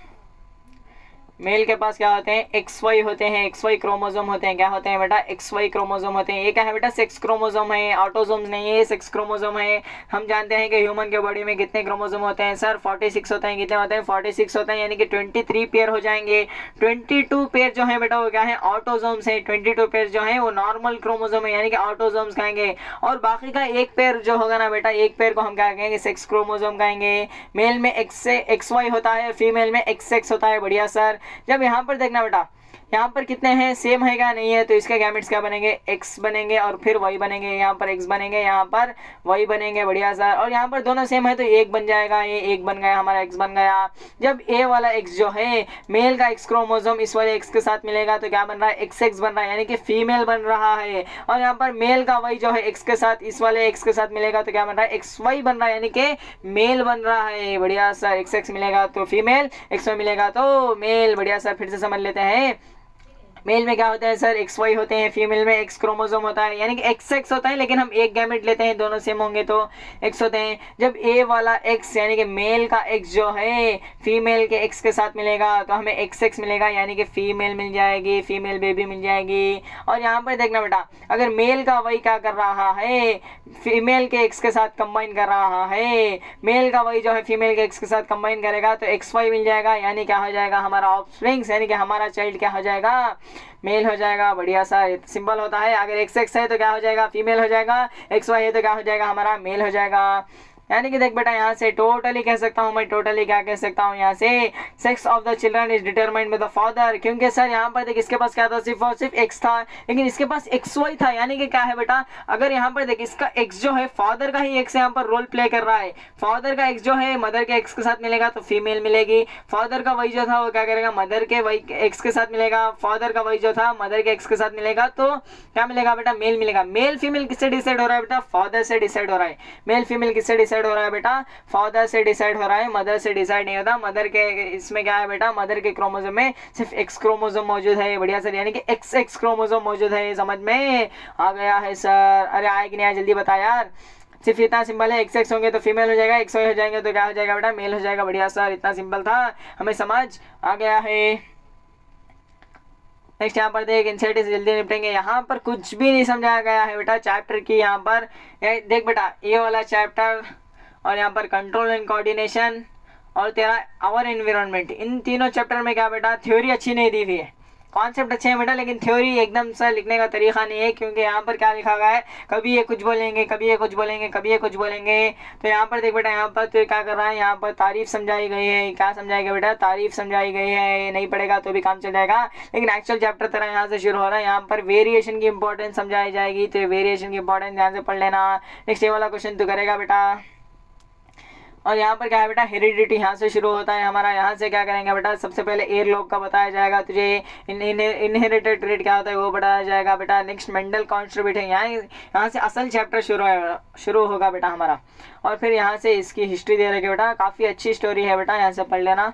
मेल के पास क्या होते हैं, एक्स वाई होते हैं, एक्स वाई क्रोमोसोम होते हैं। क्या होते हैं बेटा, एक्स वाई क्रोमोसोम होते हैं। ये क्या है बेटा, सेक्स क्रोमोसोम है, ऑटोसोम्स नहीं है, सेक्स क्रोमोसोम है। हम जानते हैं कि ह्यूमन के बॉडी में कितने क्रोमोसोम होते हैं सर, 46 होते हैं। कितने होते हैं, 46 होते हैं, यानी कि 23 पेयर हो जाएंगे। 22 पेयर जो है बेटा वो क्या है, ऑटोसोम्स है। 22 पेयर जो है वो नॉर्मल क्रोमोसोम है, यानी कि ऑटोसोम्स कहेंगे। और बाकी का एक पेयर जो होगा ना बेटा, एक पेयर को हम क्या कहेंगे, सेक्स क्रोमोसोम कहेंगे। मेल में एक्स वाई होता है, फीमेल में एक्स एक्स होता है। बढ़िया सर। जब यहाँ पर देखना बेटा, यहाँ पर कितने हैं, सेम है क्या, नहीं है, तो इसके गैमेट्स क्या बनेंगे, एक्स बनेंगे और फिर वाई बनेंगे। यहाँ पर एक्स बनेंगे, यहाँ पर वाई बनेंगे। बढ़िया सर। और यहाँ पर दोनों सेम है तो एक बन जाएगा, ये एक बन गया, हमारा एक्स बन गया। जब ए वाला एक्स जो है, मेल का एक्स क्रोमोसोम इस वाले एक्स के साथ मिलेगा तो क्या बन रहा है, एक्स एक्स बन रहा है, यानी कि फीमेल बन रहा है। और यहाँ पर मेल का वाई जो है एक्स के साथ, इस वाले एक्स के साथ मिलेगा तो क्या बन रहा है, एक्स वाई बन रहा है, यानी कि मेल बन रहा है। बढ़िया सर। एक्स एक्स मिलेगा तो फीमेल, एक्स वाई मिलेगा तो मेल। बढ़िया सर। फिर से समझ लेते हैं, मेल में क्या होते हैं सर, एक्स वाई होते हैं, फीमेल में एक्स क्रोमोसोम होता है, यानी कि एक्स एक्स होता है, लेकिन हम एक गैमेट लेते हैं, दोनों सेम होंगे तो एक्स होते हैं। जब ए वाला एक्स यानी कि मेल का एक्स जो है फीमेल के एक्स के साथ मिलेगा तो हमें एक्स एक्स मिलेगा, यानी कि फीमेल मिल जाएगी, फीमेल बेबी मिल जाएगी। और यहाँ पर देखना बेटा, अगर मेल का वाई क्या कर रहा है, फीमेल के एक्स के साथ कंबाइन कर रहा है, मेल का वाई जो है फीमेल के एक्स के साथ कंबाइन करेगा तो एक्स वाई मिल जाएगा, यानी क्या हो जाएगा, हमारा ऑफस्प्रिंग्स, यानी कि हमारा चाइल्ड क्या हो जाएगा, मेल हो जाएगा। बढ़िया सा। सिंपल होता है। अगर एक्स एक्स है तो क्या हो जाएगा, फीमेल हो जाएगा, एक्स वाई है तो क्या हो जाएगा, हमारा मेल हो जाएगा। यानी कि देख बेटा, यहाँ से टोटली कह सकता हूँ मैं, टोटली क्या कह सकता हूँ यहाँ से, sex of the children is determined by the father. क्योंकि सर यहाँ पर देख, इसके पास क्या था, सिर्फ और सिर्फ एक्स था, लेकिन इसके पास एक्स वाई था। यानी कि क्या है बेटा, अगर यहाँ पर देख, इसका एक्स जो है फादर का ही एक्स यहाँ पर रोल प्ले कर रहा है। फादर का एक्स जो है मदर के एक्स के साथ मिलेगा तो फीमेल मिलेगी। फादर का वाई जो था वो क्या करेगा, मदर के वाई एक्स के साथ मिलेगा। फादर का वाई जो था मदर के एक्स के साथ मिलेगा तो क्या मिलेगा बेटा, मेल मिलेगा। मेल फीमेल किससे डिसाइड हो रहा है बेटा, फादर से डिसाइड हो रहा है। मेल फीमेल किससे डिसाइड हो रहा है बेटा, फादर से डिसाइड हो रहा है, मदर से डिसाइड नहीं होता। मदर के इसमें क्या है बेटा, मदर के क्रोमोसोम में सिर्फ एक्स क्रोमोसोम मौजूद है। बढ़िया सर। यानी कि एक्स एक्स क्रोमोसोम मौजूद है। समझ में आ गया है सर? अरे आए कि नहीं आया, जल्दी बता यार। सिर्फ इतना सिंपल है, एक्स एक्स होंगे तो फीमेल हो जाएगा, एक्स वाई हो जाएंगे तो क्या हो जाएगा बेटा, मेल हो जाएगा। बढ़िया सर। इतना सिंपल था, हमें समझ आ गया है। नेक्स्ट यहाँ पर देख, इंसेट से जल्दी निपटेंगे। यहाँ पर कुछ भी नहीं समझाया गया है बेटा चैप्टर की। यहाँ पर देख बेटा, ये वाला चैप्टर और यहाँ पर कंट्रोल एंड कोऑर्डिनेशन और तेरा आवर एनवायरनमेंट, इन तीनों चैप्टर में क्या बेटा, थ्योरी अच्छी नहीं दी हुई है। कॉन्सेप्ट अच्छे हैं बेटा, लेकिन थ्योरी एकदम सा लिखने का तरीका नहीं है, क्योंकि यहाँ पर क्या लिखा गया है, कभी ये कुछ बोलेंगे, कभी ये कुछ बोलेंगे, कभी ये कुछ बोलेंगे। तो यहाँ पर देख बेटा, यहाँ पर तो क्या कर रहा है, यहाँ पर तारीफ समझाई गई है। क्या समझाई गई बेटा, तारीफ समझाई गई है। नहीं पढ़ेगा तो भी काम चल जाएगा, लेकिन एक्चुअल चैप्टर तरह यहाँ से शुरू हो रहा है। यहाँ पर वेरिएशन की इंपॉर्टेंस समझाई जाएगी, तो वेरिएशन की इंपॉर्टेंस यहाँ से पढ़ लेना। नेक्स्ट ये वाला क्वेश्चन तू करेगा बेटा। और यहाँ पर क्या है बेटा, हेरिडिटी यहाँ से शुरू होता है हमारा। यहाँ से क्या करेंगे बेटा, सबसे पहले एयर लॉग का बताया जाएगा तुझे, इनहेरिटेड ट्रेट क्या होता है वो बताया जाएगा बेटा। नेक्स्ट मेंडल कॉन्ट्रीब्यूटिंग, यहाँ से असल चैप्टर शुरू होगा बेटा हमारा। और फिर यहाँ से इसकी हिस्ट्री दे रखे बेटा, काफ़ी अच्छी स्टोरी है बेटा, यहाँ से पढ़ लेना।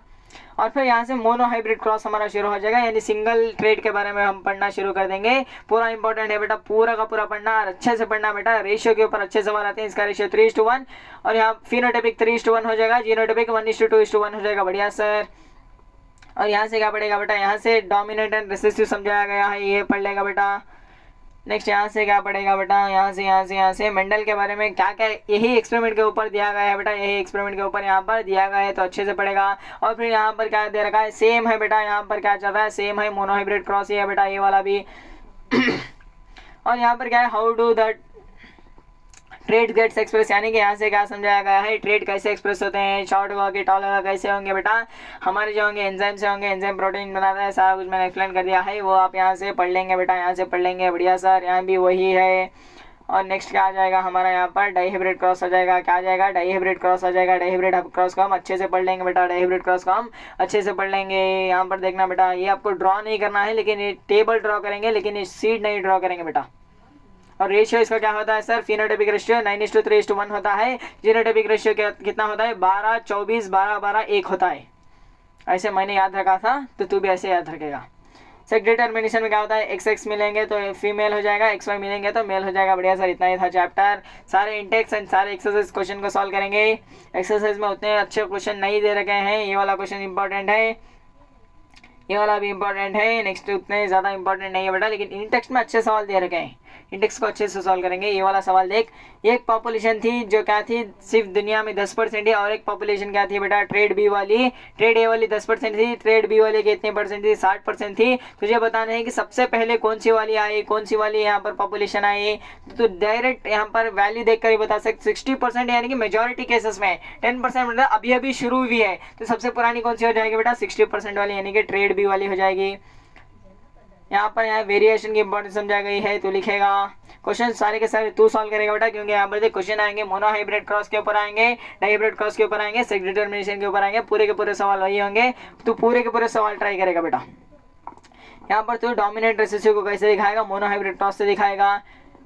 और फिर यहाँ से मोनो हाइब्रिड क्रॉस हमारा शुरू हो जाएगा, यानी सिंगल ट्रेड के बारे में हम पढ़ना शुरू कर देंगे। पूरा इंपॉर्टेंट है बेटा, पूरा का पूरा पढ़ना और अच्छे से पढ़ना बेटा। रेशियो के ऊपर अच्छे सवाल आते हैं, इसका रेशियो 3:1 और यहाँ फिनोटाइपिक 3:1 हो जाएगा, जीनोटाइपिक 1:2:1 हो जाएगा। बढ़िया सर। और यहाँ से क्या पढ़ेगा बेटा, यहाँ से डोमिनेंट एंड रिसेसिव समझाया गया है, ये पढ़ लेगा बेटा। नेक्स्ट यहाँ से क्या पढ़ेगा बेटा, यहाँ से मेंडल के बारे में क्या क्या, यही एक्सपेरिमेंट के ऊपर दिया गया है बेटा, यही एक्सपेरिमेंट के ऊपर यहाँ पर दिया गया है, तो अच्छे से पढ़ेगा। और फिर यहाँ पर क्या दे रखा है, सेम है बेटा, यहाँ पर क्या चल रहा है, सेम है, मोनोहाइब्रिड क्रॉस ही है बेटा, ये वाला भी। और यहाँ पर क्या है, how do the trait gets express, यानी कि यहाँ से क्या समझाया गया है, ट्रेड कैसे एक्सप्रेस होते हैं, शॉर्ट होगा कि टॉल होगा, कैसे होंगे बेटा, हमारे जो होंगे एंजाइम से होंगे, एंजाइम प्रोटीन बनाता है, सारा कुछ मैंने एक्सप्लेन कर दिया है, वो आप यहाँ से पढ़ लेंगे बेटा, यहाँ से पढ़ लेंगे। बढ़िया सर, यहाँ भी वही है। और नेक्स्ट क्या आ जाएगा हमारा, यहाँ पर डाईहाइब्रिड क्रॉस आ जाएगा। क्या आ जाएगा, डाईहाइब्रिड क्रॉस आ जाएगा। डाईहाइब्रिड क्रॉस को हम अच्छे से पढ़ लेंगे बेटा, डाईहाइब्रिड क्रॉस को हम अच्छे से पढ़ लेंगे। यहाँ पर देखना बेटा, ये आपको ड्रॉ नहीं करना है, लेकिन ये टेबल ड्रॉ करेंगे, लेकिन ये सीड नहीं ड्रॉ करेंगे बेटा। और रेशियो इसका क्या होता है सर, फिनोटाइपिक रेशियो 9:3:1 होता है। जीनोटाइपिक रेशियो कितना होता है, 12:24 12:12 1 होता है। ऐसे मैंने याद रखा था, तो तू भी ऐसे याद रखेगा। सेक्स डिटर्मिनेशन में क्या होता है, XX मिलेंगे तो फीमेल हो जाएगा, XY मिलेंगे तो मेल हो जाएगा। बढ़िया सर, इतना ही था चैप्टर। सारे इंटेक्स एंड सारे एक्सरसाइज क्वेश्चन को सॉल्व करेंगे। एक्सरसाइज में उतने अच्छे क्वेश्चन नहीं दे रखे हैं, ये वाला क्वेश्चन इंपॉर्टेंट है, ये वाला भी इंपॉर्टेंट है। नेक्स्ट उतने ज़्यादा इंपॉर्टेंट नहीं है बेटा, लेकिन इंटेक्स में अच्छे सवाल दे रखे हैं, इंडेक्स को अच्छे से सॉल्व करेंगे। ये वाला सवाल देख, एक पॉपुलेशन थी जो क्या थी, सिर्फ दुनिया में 10% ही, और एक पॉपुलेशन क्या थी बेटा, ट्रेड बी वाली। ट्रेड ए वाली 10% थी, ट्रेड बी वाली कितने परसेंट थी, 60% थी। तुझे बताना है कि सबसे पहले कौन सी वाली आई, कौन सी वाली यहाँ पर पॉपुलेशन आई, तो डायरेक्ट यहाँ पर वैल्यू देख कर ही बता सकते। 60% यानी कि मेजोरिटी केसेस में, 10% मतलब अभी अभी शुरू हुई है, तो सबसे पुरानी कौन सी हो जाएगी बेटा, 60% वाली, यानी कि ट्रेड बी वाली हो जाएगी। यहाँ पर यहाँ वेरिएशन की इंपॉर्टेंस समझा गई है, तो लिखेगा। क्वेश्चन सारे के सारे तू सॉल्व करेगा बेटा, क्योंकि यहाँ पर क्वेश्चन आएंगे मोनोहाइब्रिड क्रॉस के ऊपर आएंगे, डाईहाइब्रिड क्रॉस के ऊपर आएंगे, सेक्स डिटर्मिनेशन के ऊपर आएंगे, पूरे के पूरे सवाल वही होंगे, तो पूरे के पूरे सवाल ट्राई करेगा बेटा। यहाँ पर तो डोमिनेंट रिसेसिव को कैसे दिखाएगा, मोनोहाइब्रिड क्रॉस से दिखाएगा।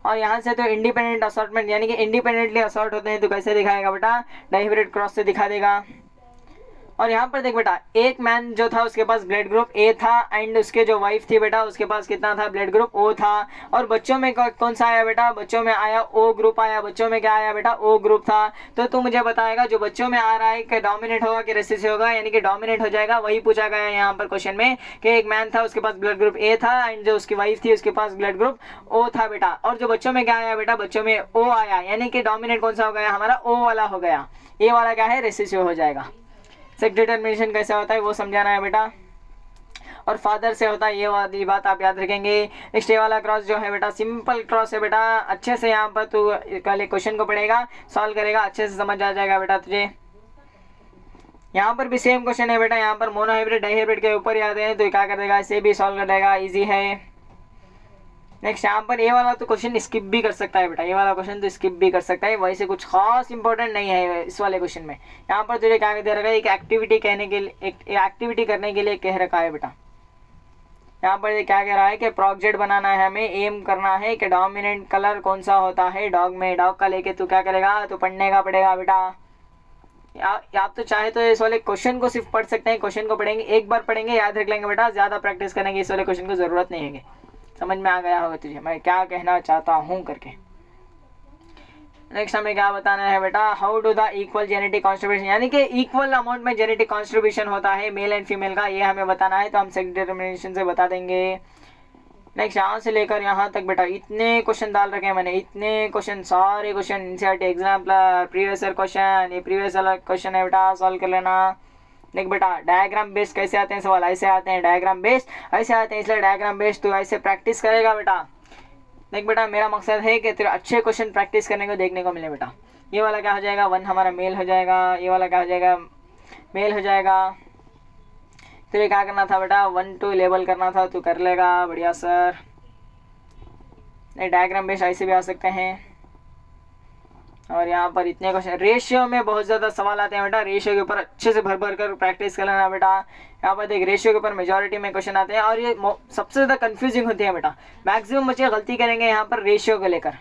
और यहाँ से तो इंडिपेंडेंट असॉर्टमेंट, यानी कि इंडिपेंडेंटली असॉर्ट होते हैं, तो कैसे दिखाएगा बेटा, डाईहाइब्रिड क्रॉस से दिखा देगा। और यहाँ पर देख बेटा, एक मैन जो था उसके पास ब्लड ग्रुप ए था, एंड उसके जो वाइफ थी बेटा उसके पास कितना था, ब्लड ग्रुप ओ था। और बच्चों में कौन सा आया बेटा, बच्चों में आया ओ ग्रुप आया, बच्चों में क्या आया बेटा, ओ ग्रुप था। तो तू मुझे बताएगा जो बच्चों में आ रहा है कि डोमिनेट होगा कि रेसेसिव होगा, यानी कि डोमिनेट हो जाएगा। वही पूछा गया है यहाँ पर क्वेश्चन में कि एक मैन था उसके पास ब्लड ग्रुप ए था, एंड जो उसकी वाइफ थी उसके पास ब्लड ग्रुप ओ था बेटा। और जो बच्चों में क्या आया बेटा, बच्चों में ओ आया, यानी कि डोमिनेट कौन सा हो गया हमारा, ओ वाला हो गया। ये वाला क्या है, रेसेसिव हो जाएगा। सेक्स डिटर्मिनेशन कैसे होता है वो समझाना है बेटा। और फादर से होता है, ये वाली बात आप याद रखेंगे। नेक्स्ट ये वाला क्रॉस जो है बेटा सिंपल क्रॉस है बेटा, अच्छे से यहाँ पर तू कल क्वेश्चन को पढ़ेगा, सॉल्व करेगा, अच्छे से समझ आ जाएगा बेटा तुझे। यहाँ पर भी सेम क्वेश्चन है बेटा, यहाँ पर मोनोहाइब्रिड डाईहाइब्रिड के ऊपर याद है, तो क्या कर देगा, इसे भी सॉल्व कर देगा, ईजी है। नेक्स्ट यहाँ पर ये वाला तो क्वेश्चन स्किप भी कर सकता है बेटा, ये वाला क्वेश्चन तो स्किप भी कर सकता है, वैसे कुछ खास इंपॉर्टेंट नहीं है इस वाले क्वेश्चन में। यहाँ पर तुझे क्या दे रखा है, एक एक्टिविटी कहने के लिए, एक एक्टिविटी करने के लिए कह रखा है बेटा। यहाँ पर ये क्या कह रहा है कि प्रोजेक्ट बनाना है, हमें एम करना है कि डोमिनेंट कलर कौन सा होता है डॉग में। डॉग का लेके तू क्या करेगा, तो पढ़ने का पड़ेगा बेटा। आप तो चाहे तो इस वाले क्वेश्चन को सिर्फ पढ़ सकते हैं, क्वेश्चन को पढ़ेंगे, एक बार पढ़ेंगे याद रख लेंगे बेटा, ज़्यादा प्रैक्टिस करेंगे इस वाले क्वेश्चन को ज़रूरत नहीं है। समझ में आ गया होगा तुझे मैं क्या कहना चाहता हूँ करके। नेक्स्ट हमें क्या बताना है बेटा, how do the equal genetic contribution, यानी कि इक्वल अमाउंट में जेनेटिक कॉन्ट्रीब्यूशन होता है मेल एंड फीमेल का, ये हमें बताना है, तो हम सेक्स डिटर्मिनेशन से बता देंगे। नेक्स्ट यहाँ से लेकर यहाँ तक बेटा इतने क्वेश्चन डाल रखे हैं मैंने, इतने क्वेश्चन, सारे question NCERT exemplar, previous year question, ये प्रीवियस ईयर क्वेश्चन है बेटा, सॉल्व कर लेना। देख बेटा डायग्राम बेस्ड कैसे आते हैं सवाल, ऐसे आते हैं, डायग्राम बेस्ड ऐसे आते हैं, इसलिए डायग्राम बेस्ड तो ऐसे प्रैक्टिस करेगा बेटा। देख बेटा मेरा मकसद है कि तेरे अच्छे क्वेश्चन प्रैक्टिस करने को देखने को मिले बेटा। ये वाला क्या हो जाएगा, 1 हमारा मेल हो जाएगा, ये वाला क्या हो जाएगा, मेल हो जाएगा। तेरे क्या करना था बेटा, 1 to लेबल करना था, तू कर लेगा, बढ़िया सर। डायग्राम बेस्ड ऐसे भी आ सकते हैं। और यहाँ पर इतने क्वेश्चन, रेशियो में बहुत ज़्यादा सवाल आते हैं बेटा, रेशियो के ऊपर अच्छे से भर भर कर प्रैक्टिस कर लेना बेटा। यहाँ पर देख रेशियो के ऊपर मेजॉरिटी में क्वेश्चन आते हैं और ये सबसे ज़्यादा कंफ्यूजिंग होती है बेटा, मैक्सिमम बच्चे गलती करेंगे यहाँ पर रेशियो को लेकर।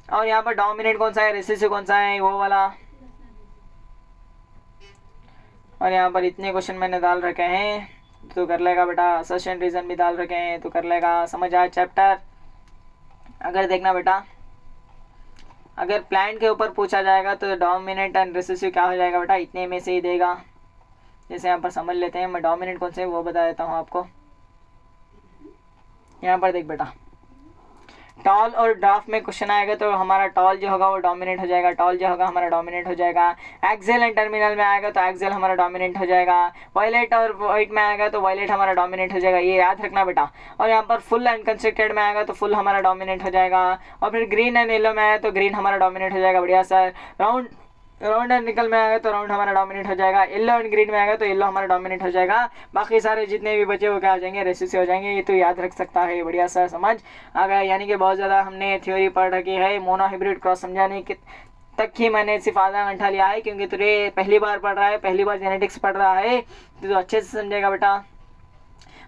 और यहाँ पर डोमिनेट कौन सा है, रिसेसिव कौन सा है, वो वाला। और यहाँ पर इतने क्वेश्चन मैंने डाल रखे हैं, तो कर लेगा बेटा। असर्शन रीजन भी डाल रखे हैं, तो कर लेगा। समझ आया चैप्टर। अगर देखना बेटा, अगर प्लांट के ऊपर पूछा जाएगा तो डोमिनेंट एंड रिसेसिव क्या हो जाएगा बेटा, इतने में से ही देगा। जैसे यहाँ पर समझ लेते हैं, मैं डोमिनेंट कौन से वो बता देता हूँ आपको। यहाँ पर देख बेटा, टॉल और ड्राफ्ट में क्वेश्चन आएगा तो हमारा टॉल जो होगा वो डोमिनेंट हो जाएगा, टॉल जो होगा हमारा डोमिनेंट हो जाएगा। एक्सेल एंड टर्मिनल में आएगा तो एक्सेल हमारा डोमिनेंट हो जाएगा। वायलेट और वाइट में आएगा तो वायलेट हमारा डोमिनेंट हो जाएगा, ये याद रखना बेटा। और यहाँ पर फुल एंड कंस्ट्रक्टेड में आएगा तो फुल हमारा डोमिनेंट हो जाएगा। और फिर ग्रीन एंड येलो में आया तो ग्रीन हमारा डोमिनेट हो जाएगा, बढ़िया सर। राउंड एंड निकल में आएगा तो राउंड हमारा डोमिनेट हो जाएगा। येलो एंड ग्रीन में आएगा तो येलो हमारा डोमिनेट हो जाएगा। बाकी सारे जितने भी बचे वो क्या हो जाएंगे, रेसिस हो जाएंगे। ये तो याद रख सकता है, बढ़िया सर समझ आ गया। यानी कि बहुत ज़्यादा हमने थ्योरी पढ़ रखी है, मोनो हाइब्रिड क्रॉस समझाने के तक ही मैंने सिर्फ आधा घंटा लिया है, क्योंकि तुझे पहली बार पढ़ रहा है, पहली बार जेनेटिक्स पढ़ रहा है, तो अच्छे से समझेगा बेटा।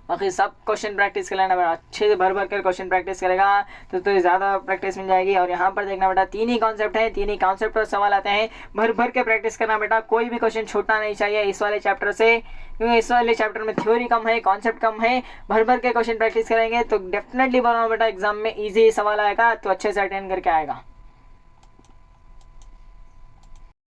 बाकी सब क्वेश्चन प्रैक्टिस कर लेना बेटा, अच्छे से भर भर कर क्वेश्चन प्रैक्टिस करेगा तो ज़्यादा प्रैक्टिस मिल जाएगी। और यहाँ पर देखना बेटा, 3 ही कॉन्सेप्ट हैं, 3 ही कॉन्सेप्ट पर सवाल आते हैं, भर भर के प्रैक्टिस करना बेटा। कोई भी क्वेश्चन छूटना नहीं चाहिए इस वाले चैप्टर से, क्योंकि इस वाले चैप्टर में थ्योरी कम है, कॉन्सेप्ट कम है। भर भर के क्वेश्चन प्रैक्टिस करेंगे तो डेफिनेटली बनाओ बेटा, एग्जाम में ईजी सवाल आएगा तो अच्छे से अटेंड करके आएगा।